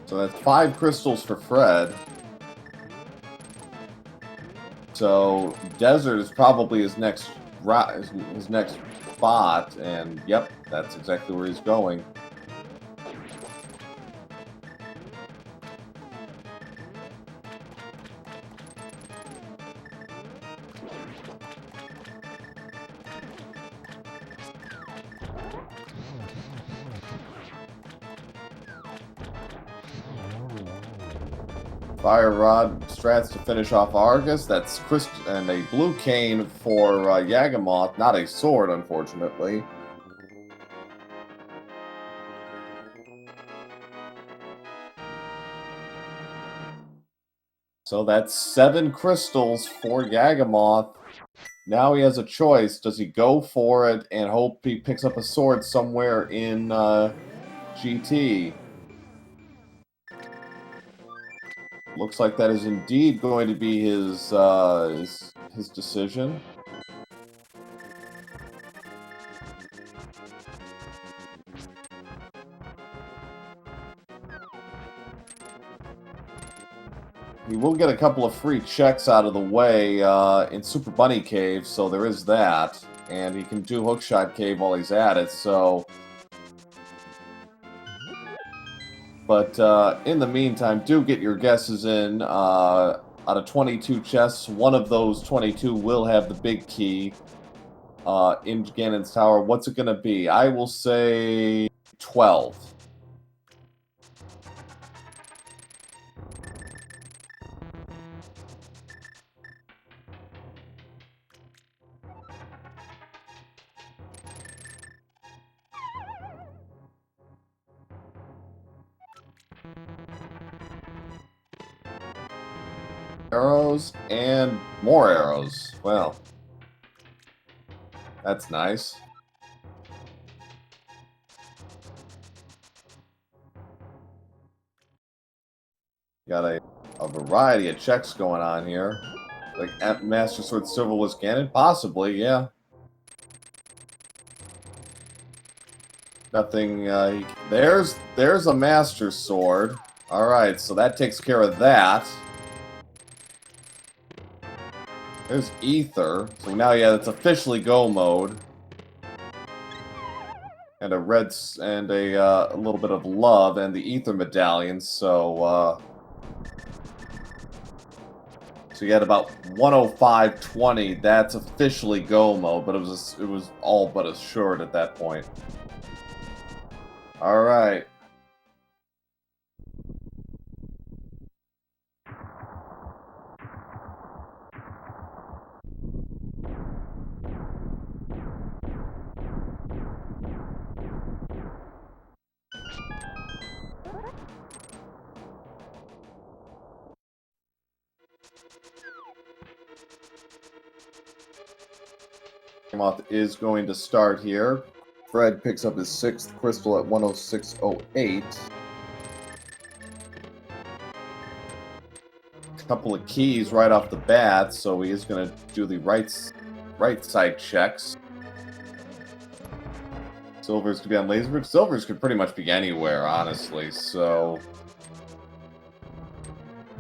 S1: So that's 5 crystals for Fred. So Desert is probably his next spot, and yep, that's exactly where he's going. Fire Rod strats to finish off Argus. That's and a blue cane for Yagamoth. Not a sword, unfortunately. So that's 7 crystals for Yagamoth. Now he has a choice. Does he go for it and hope he picks up a sword somewhere in GT? Looks like that is indeed going to be his decision. he will get a couple of free checks out of the way in Super Bunny Cave, so there is that. And he can do Hookshot Cave while he's at it, so... But in the meantime, do get your guesses in. Out of 22 chests, one of those 22 will have the big key in Ganon's Tower. What's it going to be? I will say 12. Arrows and more arrows. Well, that's nice. Got a variety of checks going on here. Like at Master Sword Silverless Ganon? Possibly, yeah. Nothing, there's a Master Sword. Alright, so that takes care of that. There's Ether. So now, yeah, it's officially go mode. And a red and a little bit of love and the Ether medallion. So you get about 105.20. That's officially go mode, but it was all but assured at that point. All right. Yagamoth is going to start here. Fred picks up his 6th crystal at 106.08. Couple of keys right off the bat, so he is going to do the right side checks. Silvers could be on Laserbridge. Silvers could pretty much be anywhere, honestly, so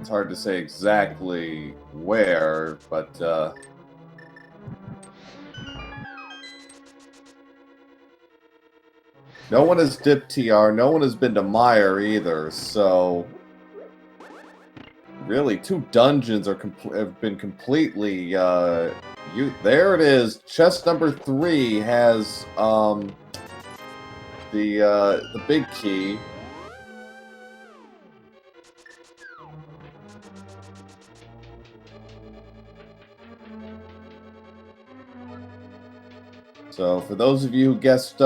S1: it's hard to say exactly where, but no one has dipped TR, no one has been to Mire either, so really, 2 dungeons have been completely, there it is, chest number 3 has, the big key. So, for those of you who guessed,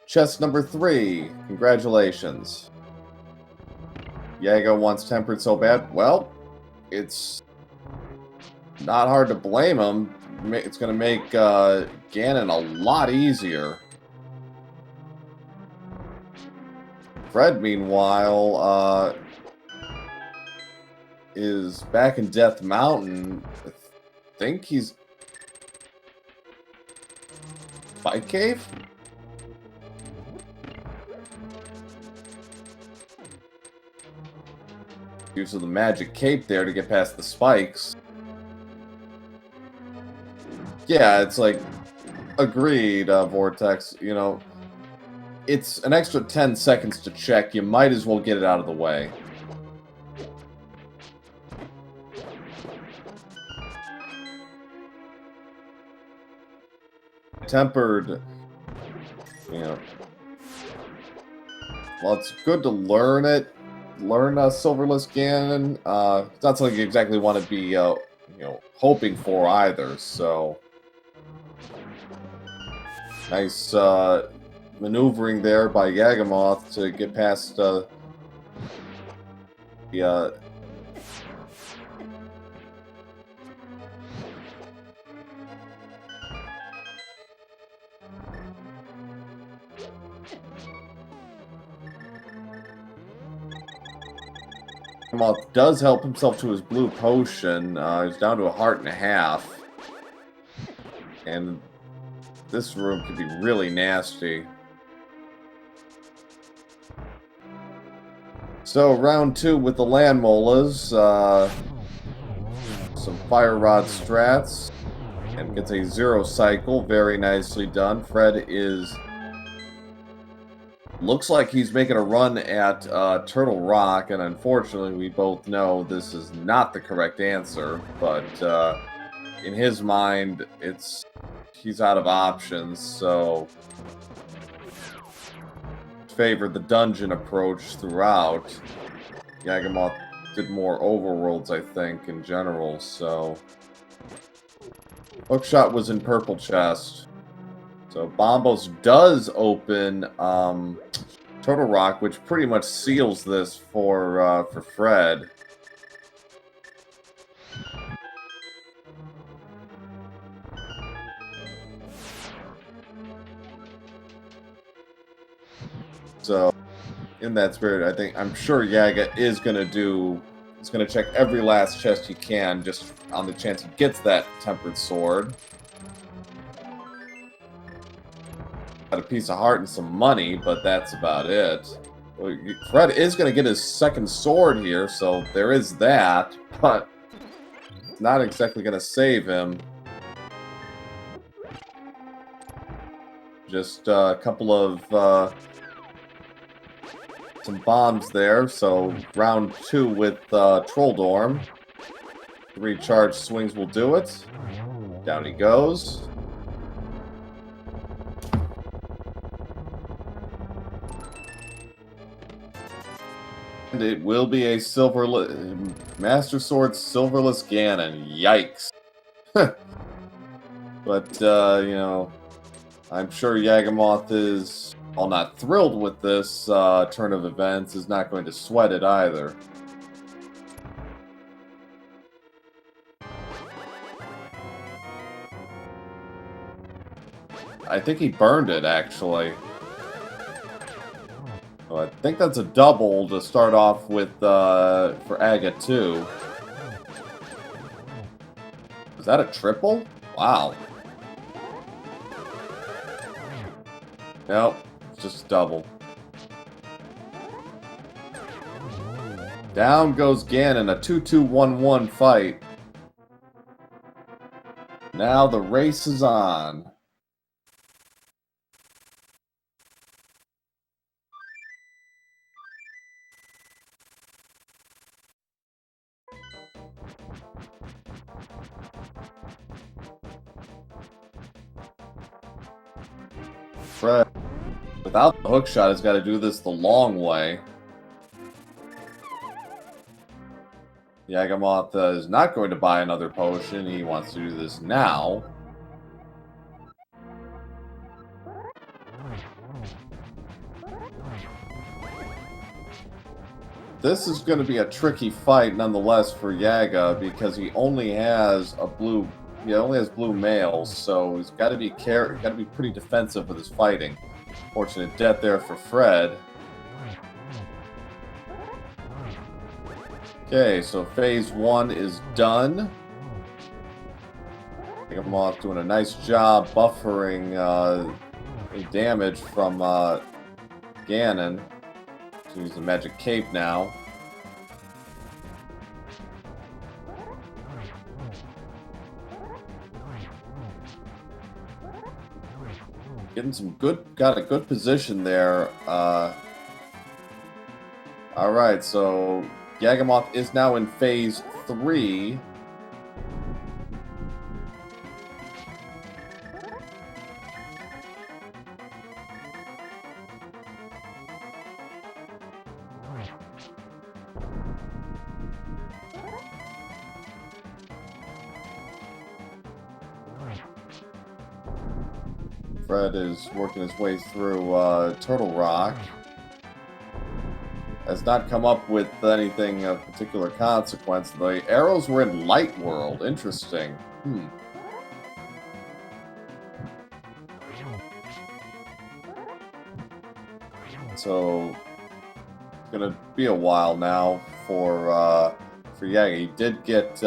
S1: chest number 3, congratulations. Yaga wants tempered so bad. Well, it's not hard to blame him. It's going to make Ganon a lot easier. Fred, meanwhile, is back in Death Mountain. I think he's... Spike Cave? Use of the magic cape there to get past the spikes. Yeah, it's like, agreed, Vortex, you know, it's an extra 10 seconds to check. You might as well get it out of the way. Tempered, you know, well, it's good to learn it. Learn Silverless Ganon. It's not something you exactly want to be, you know, hoping for either. So nice maneuvering there by Yagamoth to get past the Yagamoth does help himself to his blue potion. He's down to 1.5 hearts. And this room could be really nasty. So round 2 with the land molas. Some fire rod strats. And gets a 0 cycle. Very nicely done. Fred is... Looks like he's making a run at Turtle Rock, and unfortunately we both know this is not the correct answer, but in his mind, he's out of options, so favored the dungeon approach throughout. Yagamoth did more overworlds, I think, in general, so... Hookshot was in purple chest. So Bombos does open Turtle Rock, which pretty much seals this for Fred. So, in that spirit, I'm sure Yaga is gonna check every last chest he can, just on the chance he gets that tempered sword. Got a piece of heart and some money, but that's about it. Well, Fred is going to get his second sword here, so there is that, but it's not exactly going to save him. Just a couple of some bombs there, so round 2 with Trolldorm. 3 charge swings will do it. Down he goes. And it will be a Master Sword Silverless Ganon. Yikes. But, you know, I'm sure Yagamoth is, while not thrilled with this turn of events, is not going to sweat it either. I think he burned it, actually. Well, I think that's a double to start off with for Aga 2. Is that a triple? Wow. Nope, just double. Down goes Ganon, a 2-2-1-1 fight. Now the race is on. Fred, without the hookshot, has got to do this the long way. Yagamoth is not going to buy another potion. He wants to do this now. This is going to be a tricky fight, nonetheless, for Yaga because he only has blue males, so he's got to be pretty defensive with his fighting. Fortunate death there for Fred. Okay, so phase 1 is done. Yagamoth doing a nice job buffering damage from Ganon. Use the magic cape now. Getting some got a good position there. Alright, so Yagamoth is now in phase 3. Fred is working his way through Turtle Rock. Has not come up with anything of particular consequence. The arrows were in Light World. Interesting. So it's gonna be a while now for Yaga. He did get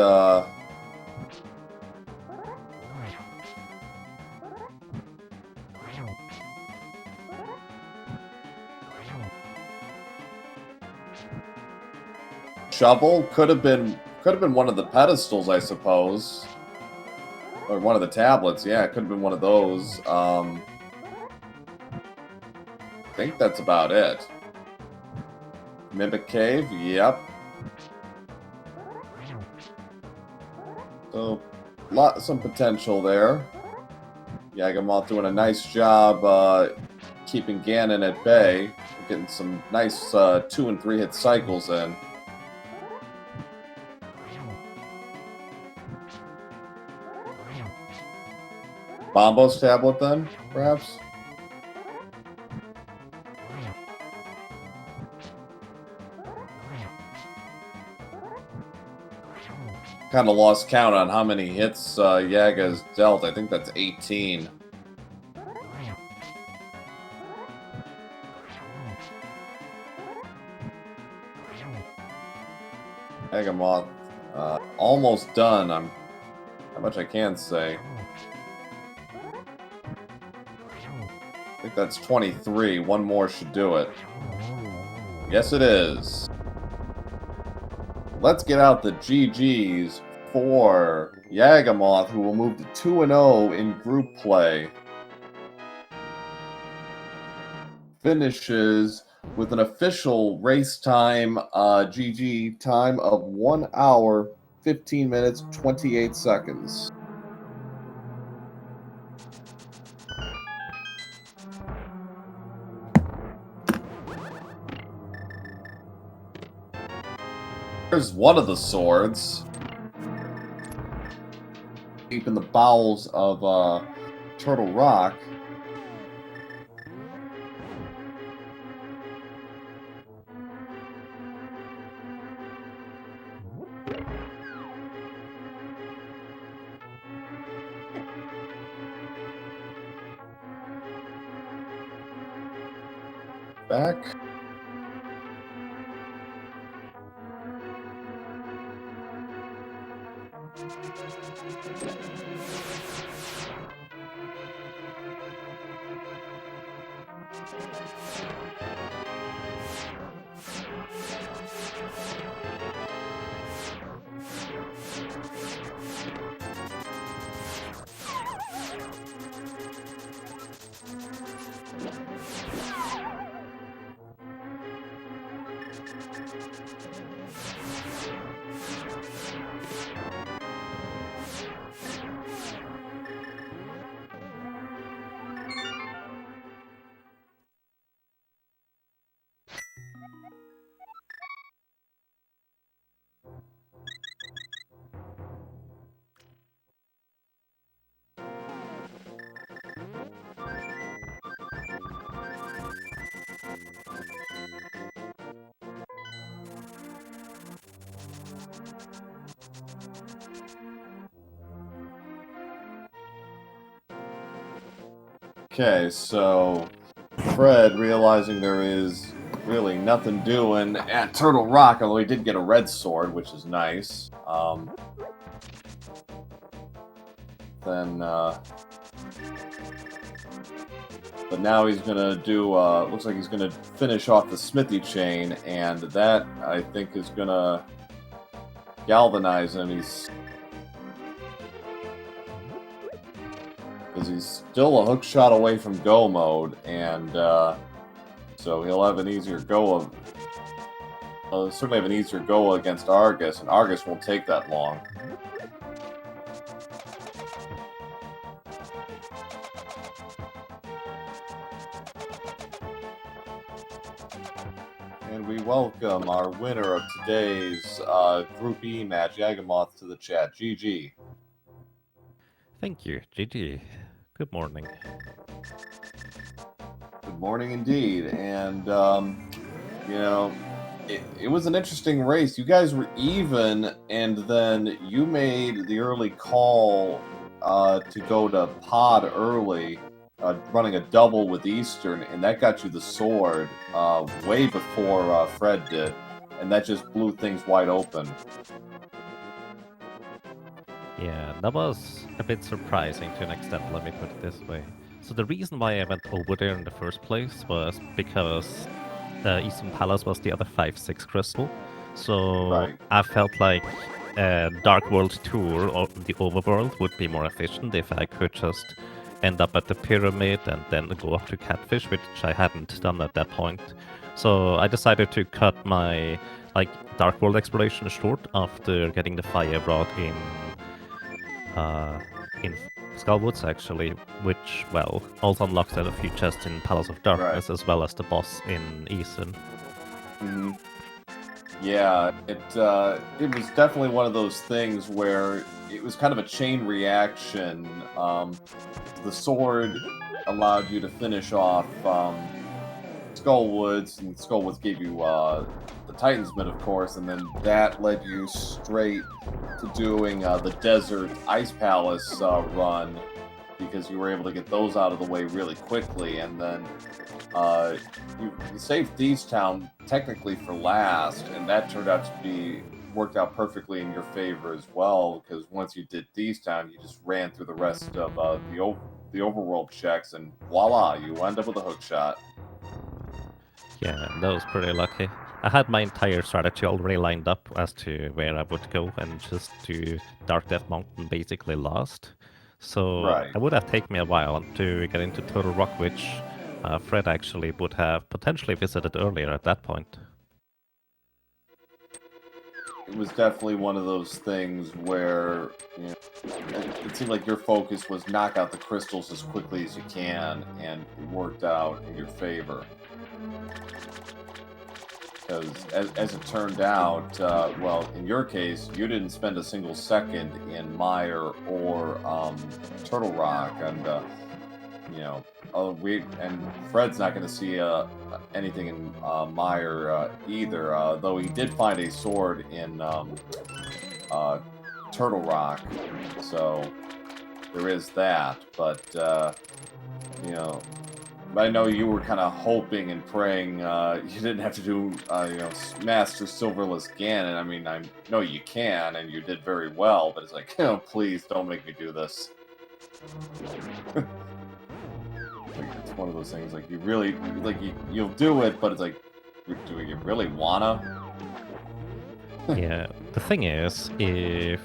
S1: shovel. Could have been one of the pedestals, I suppose. Or one of the tablets, yeah, it could have been one of those. I think that's about it. Mimic Cave, yep. So, some potential there. Yagamoth doing a nice job keeping Ganon at bay. Getting some nice 2 and 3 hit cycles in. Bombo's tablet then, perhaps? Kind of lost count on how many hits Yaga's dealt. I think that's 18. Yagamoth, almost done. How much I can say. I think that's 23. One more should do it. Yes, it is. Let's get out the GGs for Yagamoth, who will move to 2-0 in group play. Finishes with an official race time, GG time of 1 hour, 15 minutes, 28 seconds. There's one of the swords. Deep in the bowels of Turtle Rock. Back. Okay, so Fred, realizing there is really nothing doing at Turtle Rock, although he did get a red sword, which is nice. But now he's gonna do, looks like he's gonna finish off the smithy chain, and that, I think, is gonna galvanize him. Because he's still a hook shot away from go mode, and so he'll have an easier go certainly have an easier go against Argus, and Argus won't take that long. And we welcome our winner of today's Group E match, Yagamoth, to the chat. GG.
S2: Thank you, GG. Good morning.
S1: Good morning indeed. And, you know, it was an interesting race. You guys were even, and then you made the early call to go to pod early, running a double with Eastern, and that got you the sword way before Fred did, and that just blew things wide open.
S2: Yeah, that was a bit surprising to an extent, let me put it this way. So the reason why I went over there in the first place was because the Eastern Palace was the other 5-6 crystal. So
S1: Right.
S2: I felt like a Dark World tour of the overworld would be more efficient if I could just end up at the pyramid and then go up to Catfish, which I hadn't done at that point. So I decided to cut my Dark World exploration short after getting the fire rod in Skullwoods actually, which also unlocks a few chests in Palace of Darkness as well as the boss in Eastern.
S1: Mm-hmm. Yeah, it was definitely one of those things where it was kind of a chain reaction. The sword allowed you to finish off Skullwoods, and Skullwoods gave you the Titansman, of course, and then that led you straight to doing the Desert Ice Palace run, because you were able to get those out of the way really quickly, and then you saved Thieves Town technically for last, and that turned out to be worked out perfectly in your favor as well, because once you did Thieves Town, you just ran through the rest of the overworld checks, and voila, you end up with a hook shot.
S2: Yeah, that was pretty lucky. I had my entire strategy already lined up as to where I would go and just do Dark Death Mountain basically last. So
S1: Right.
S2: it would have taken me a while to get into Total Rock, which Fred actually would have potentially visited earlier at that point.
S1: It was definitely one of those things where, you know, it seemed like your focus was knock out the crystals as quickly as you can, and it worked out in your favor. Because as it turned out, well, in your case, you didn't spend a single second in Mire or Turtle Rock, and you know, and Fred's not going to see anything in Mire either. Though he did find a sword in Turtle Rock, so there is that. But you know, I know you were kind of hoping and praying you didn't have to do, you know, Master Silverless Ganon. I mean, I know you can, and you did very well, but it's like, oh, please don't make me do this. Like, it's one of those things, like, you really, like, you'll do it, but it's like, do you really wanna?
S2: Yeah, the thing is, if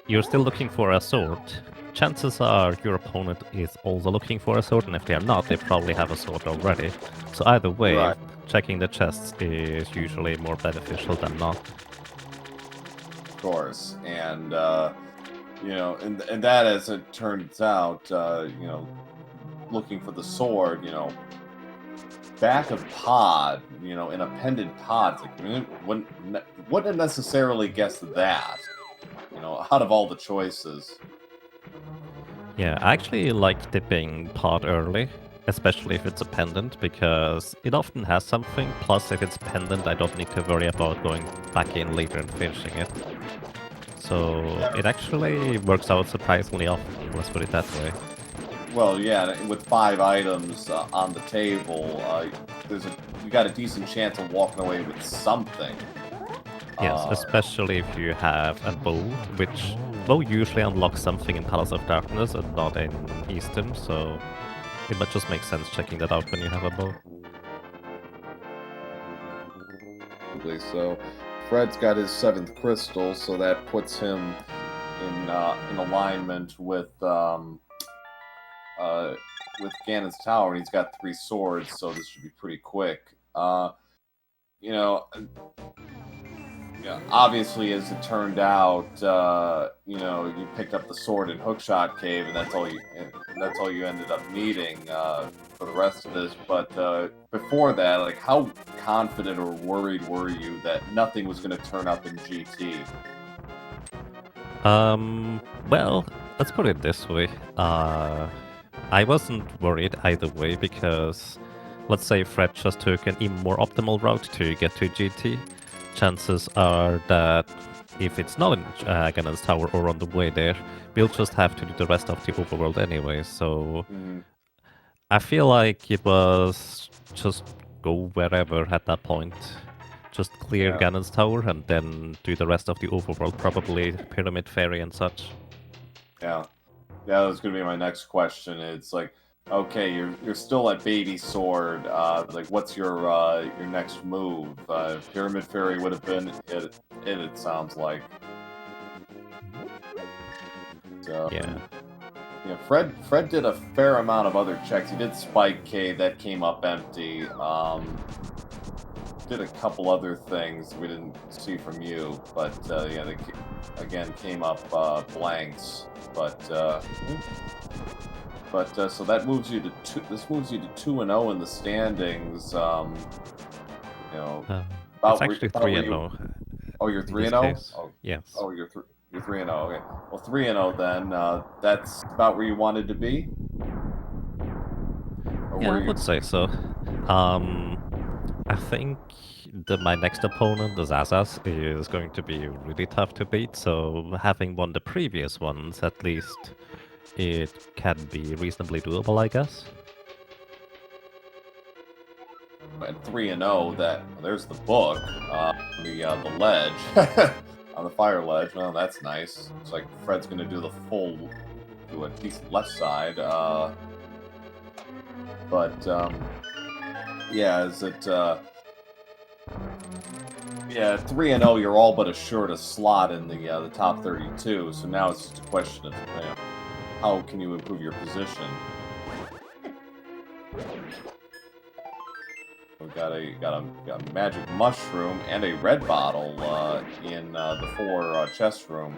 S2: you're still looking for a sword, chances are your opponent is also looking for a sword, and if they are not, they probably have a sword already. So either way,
S1: Right.
S2: checking the chests is usually more beneficial than not.
S1: Of course, and you know, and that, as it turns out, you know, looking for the sword, you know, back of pod, you know, in a pendant pod, it's like, wouldn't necessarily guess that, you know, out of all the choices.
S2: Yeah, I actually like dipping pod early, especially if it's a pendant, because it often has something. Plus, if it's pendant, I don't need to worry about going back in later and finishing it. So it actually works out surprisingly often, let's put it that way.
S1: Well, yeah, with 5 items on the table, you got a decent chance of walking away with something.
S2: Yes, especially if you have a bow, which bow usually unlocks something in Palace of Darkness and not in Eastern, so it might just make sense checking that out when you have a bow.
S1: So Fred's got his 7th crystal, so that puts him in alignment with Ganon's Tower, and he's got 3 swords, so this should be pretty quick. You know, yeah, obviously, as it turned out, you know, you picked up the sword in Hookshot Cave, and that's all you ended up needing for the rest of this. But before that, like, how confident or worried were you that nothing was going to turn up in GT?
S2: Well, let's put it this way. I wasn't worried either way, because let's say Fred just took an even more optimal route to get to GT. Chances are that if it's not in Ganon's Tower or on the way there, we'll just have to do the rest of the overworld anyway. So I feel like it was just go wherever at that point. Just clear Ganon's Tower and then do the rest of the overworld, probably Pyramid Fairy and such.
S1: Yeah. Yeah, that was going to be my next question. It's like, Okay, you're still at baby sword. Like, what's your next move? Pyramid fairy would have been it. It sounds like. So,
S2: Yeah.
S1: yeah, Fred did a fair amount of other checks. He did Spike Cave, that came up empty. Did a couple other things we didn't see from you, but yeah, they again came up blanks. But so that moves you to two. This moves you to 2-0 in the standings. You know,
S2: It's actually
S1: about
S2: 3
S1: where
S2: and
S1: you.
S2: 0
S1: Oh, you're
S2: in
S1: 3
S2: this
S1: and 0.
S2: case.
S1: Oh,
S2: Yes.
S1: oh, you're 3 and 0. Okay, well, 3 and 0 then. That's about where you wanted to be. Or
S2: Yeah,
S1: were
S2: I
S1: you?
S2: would say so. I think my next opponent, the Zazas, is going to be really tough to beat. So having won the previous ones, at least it can be reasonably doable, I guess.
S1: At 3 and 0, that there's the book, the ledge, on the fire ledge. Well, that's nice. It's like Fred's gonna do a decent left side. Yeah, is it? Yeah, 3 and 0, you're all but assured a slot in the top 32. So now it's just a question of how can you improve your position. We got a magic mushroom and a red bottle in the 4 chest room.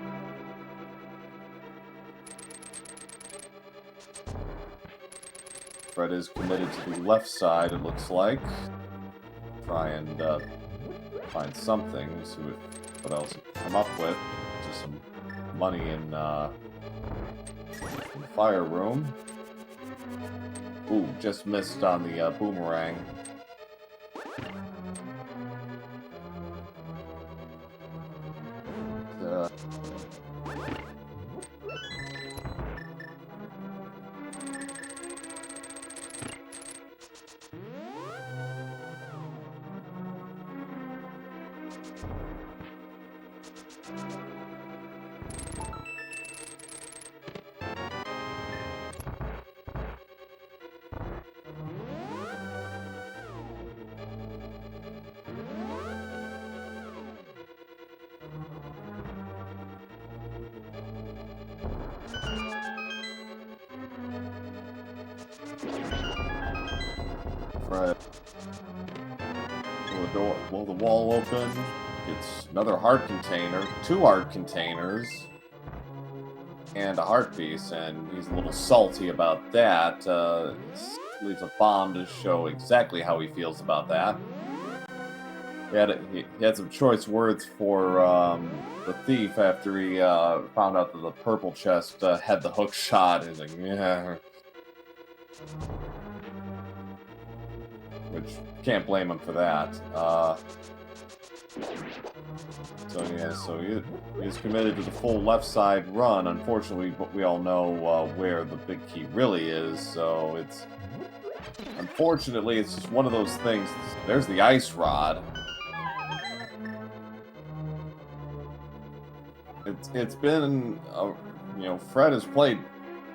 S1: Fred is committed to the left side, it looks like. Try and find something. See what else he can come up with. Just some money in the fire room. Ooh, just missed on the boomerang. Fred. Will the wall open? It's another heart container, 2 heart containers, and a heart piece, and he's a little salty about that. Leaves a bomb to show exactly how he feels about that. He had some choice words for the thief after he found out that the purple chest had the hook shot. He's like, yeah. Which, can't blame him for that. So yeah, so he's committed to the full left side run. Unfortunately, but we all know where the big key really is. So unfortunately, it's just one of those things. There's the ice rod. It's been Fred has played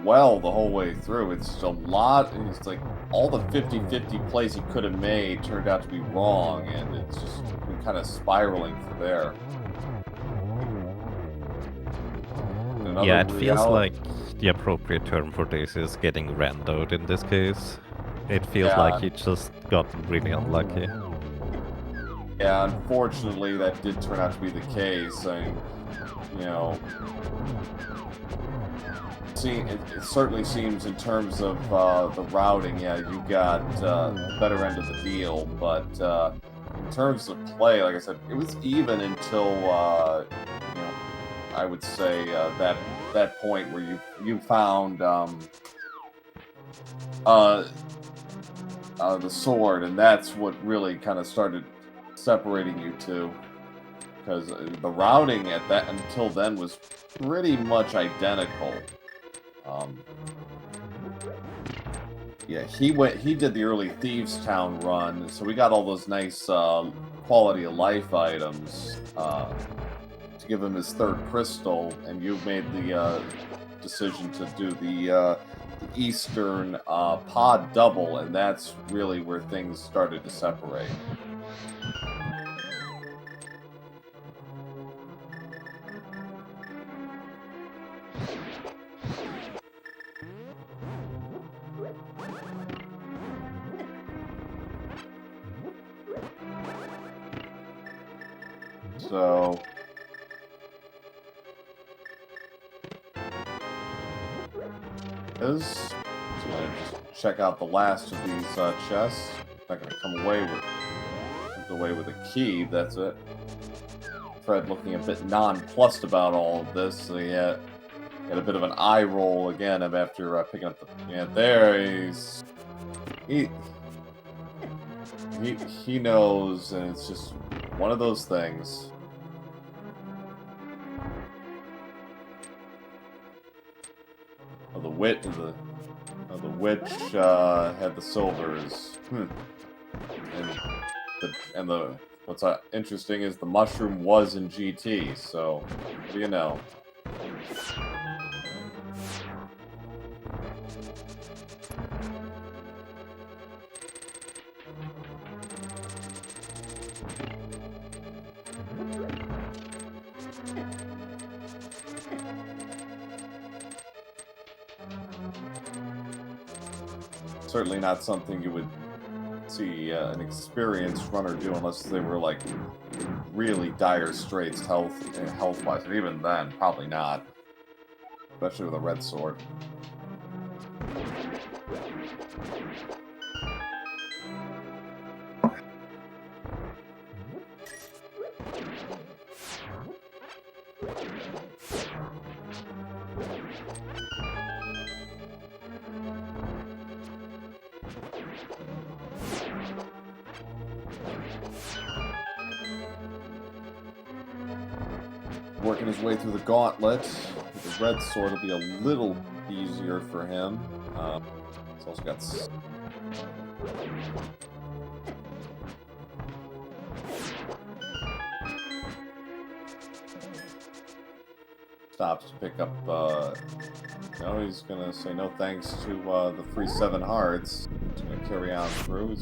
S1: well the whole way through. It's just a lot. It's like all the 50-50 plays he could have made turned out to be wrong, and it's just been kind of spiraling from there.
S2: Yeah, it feels like the appropriate term for this is getting randoed in this case. It feels like he just got really unlucky.
S1: Yeah, unfortunately, that did turn out to be the case. I mean, it certainly seems in terms of the routing, yeah, you got the better end of the deal. But in terms of play, like I said, it was even until I would say that point where you found the sword, and that's what really kind of started separating you two, because the routing at that until then was pretty much identical. Yeah, he did the early Thieves Town run, so we got all those nice quality of life items to give him his 3rd crystal, and you made the decision to do the eastern pod double, and that's really where things started to separate. So just check out the last of these chests. Not gonna come away with a key. That's it. Fred looking a bit nonplussed about all of this. So he had a bit of an eye roll again after picking up the there. He knows, and it's just one of those things. The witch had the silvers, and the what's interesting is the mushroom was in GT. So what do you know? Certainly not something you would see an experienced runner do unless they were like really dire straits health-wise. And even then, probably not. Especially with a red sword. Working his way through the gauntlet. With the red sword will be a little easier for him. He's also got... Stops to pick up... no, he's going to say no thanks to the free 7 hearts. He's going to carry on through.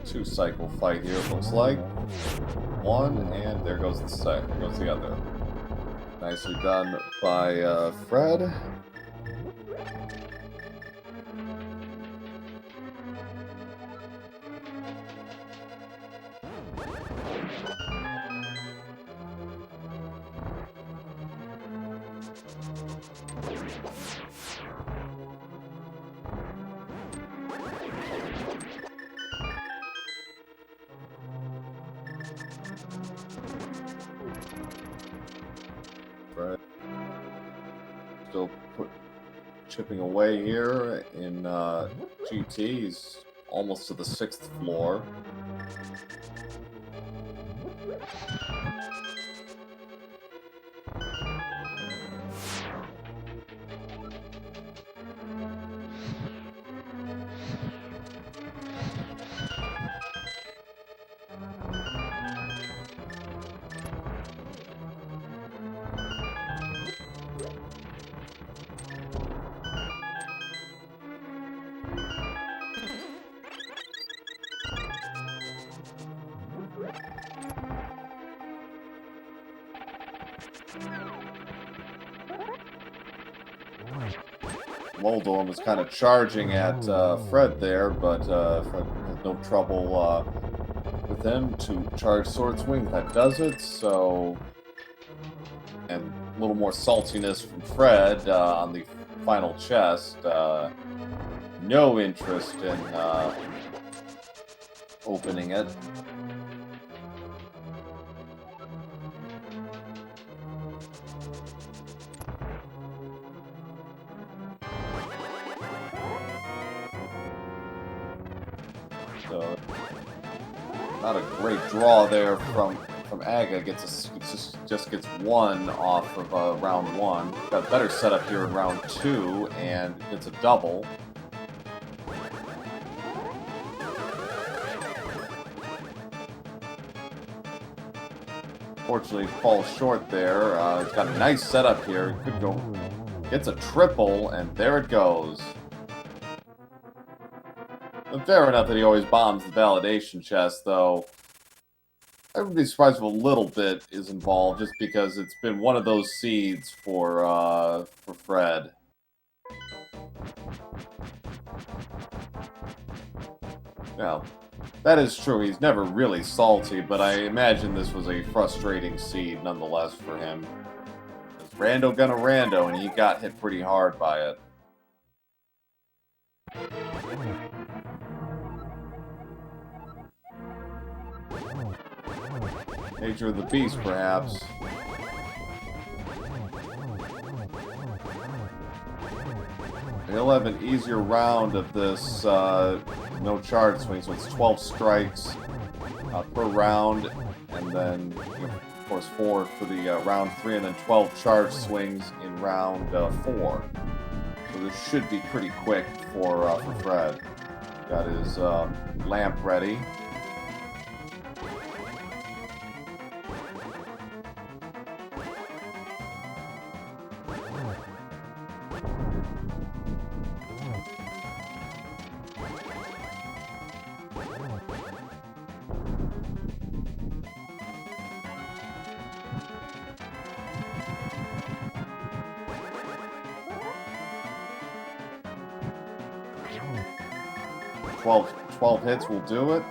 S1: Two-cycle fight here, it looks like. One, and there goes the second. There goes the other. Nicely done by Fred. Fred still chipping away here in GT. He's almost to the 6th floor. Moldorm was kind of charging at Fred there, but Fred had no trouble with him to charge Sword Swing. That does it, so... And a little more saltiness from Fred on the final chest. No interest in opening it. So, not a great draw there from Aga. Just gets one off of round 1. Got a better setup here in round 2, and it's a double. Fortunately, falls short there. He's got a nice setup here. Could go. Gets a triple, and there it goes. Fair enough that he always bombs the validation chest, though. I would be surprised if a little bit is involved, just because it's been one of those seeds for Fred. Well, that is true. He's never really salty, but I imagine this was a frustrating seed nonetheless for him. Rando gonna rando, and he got hit pretty hard by it. Nature of the beast, perhaps. He'll have an easier round of this no charge swing, so it's 12 strikes per round, and then, of course, 4 for the round 3, and then 12 charge swings in round 4. So this should be pretty quick for Fred. Got his lamp ready. Twelve hits will do it.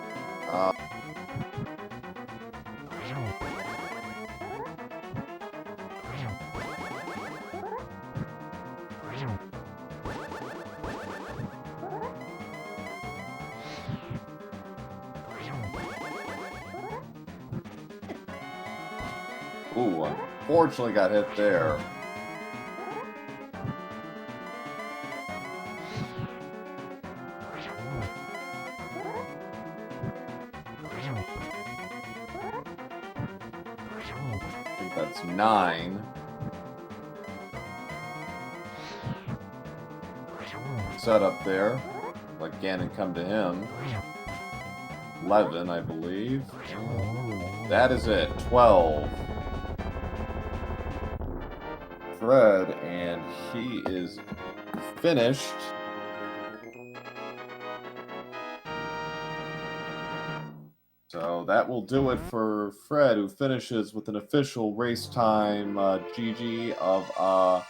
S1: Ooh, unfortunately got hit there. I think that's 9. Set up there. Let Ganon come to him. 11, I believe. That is it. 12. Fred, and he is finished. So that will do it for Fred, who finishes with an official race time GG of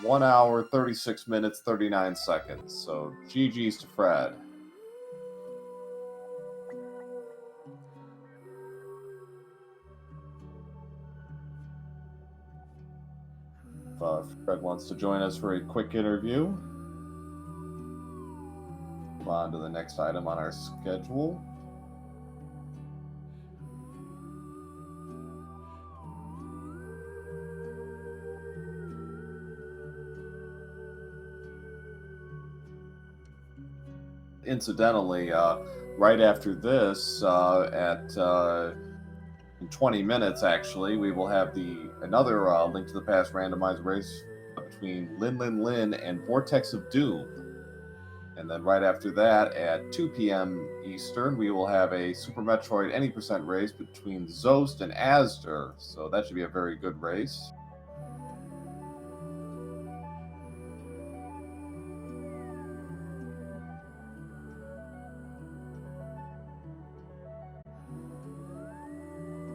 S1: 1 hour, 36 minutes, 39 seconds. So GG's to Fred. If Fred wants to join us for a quick interview, move on to the next item on our schedule. Incidentally, right after this, in 20 minutes, actually, we will have another Link to the Past randomized race between Lin and Vortex of Doom. And then right after that, at 2 p.m. Eastern, we will have a Super Metroid Any% race between Zost and Asder. So that should be a very good race.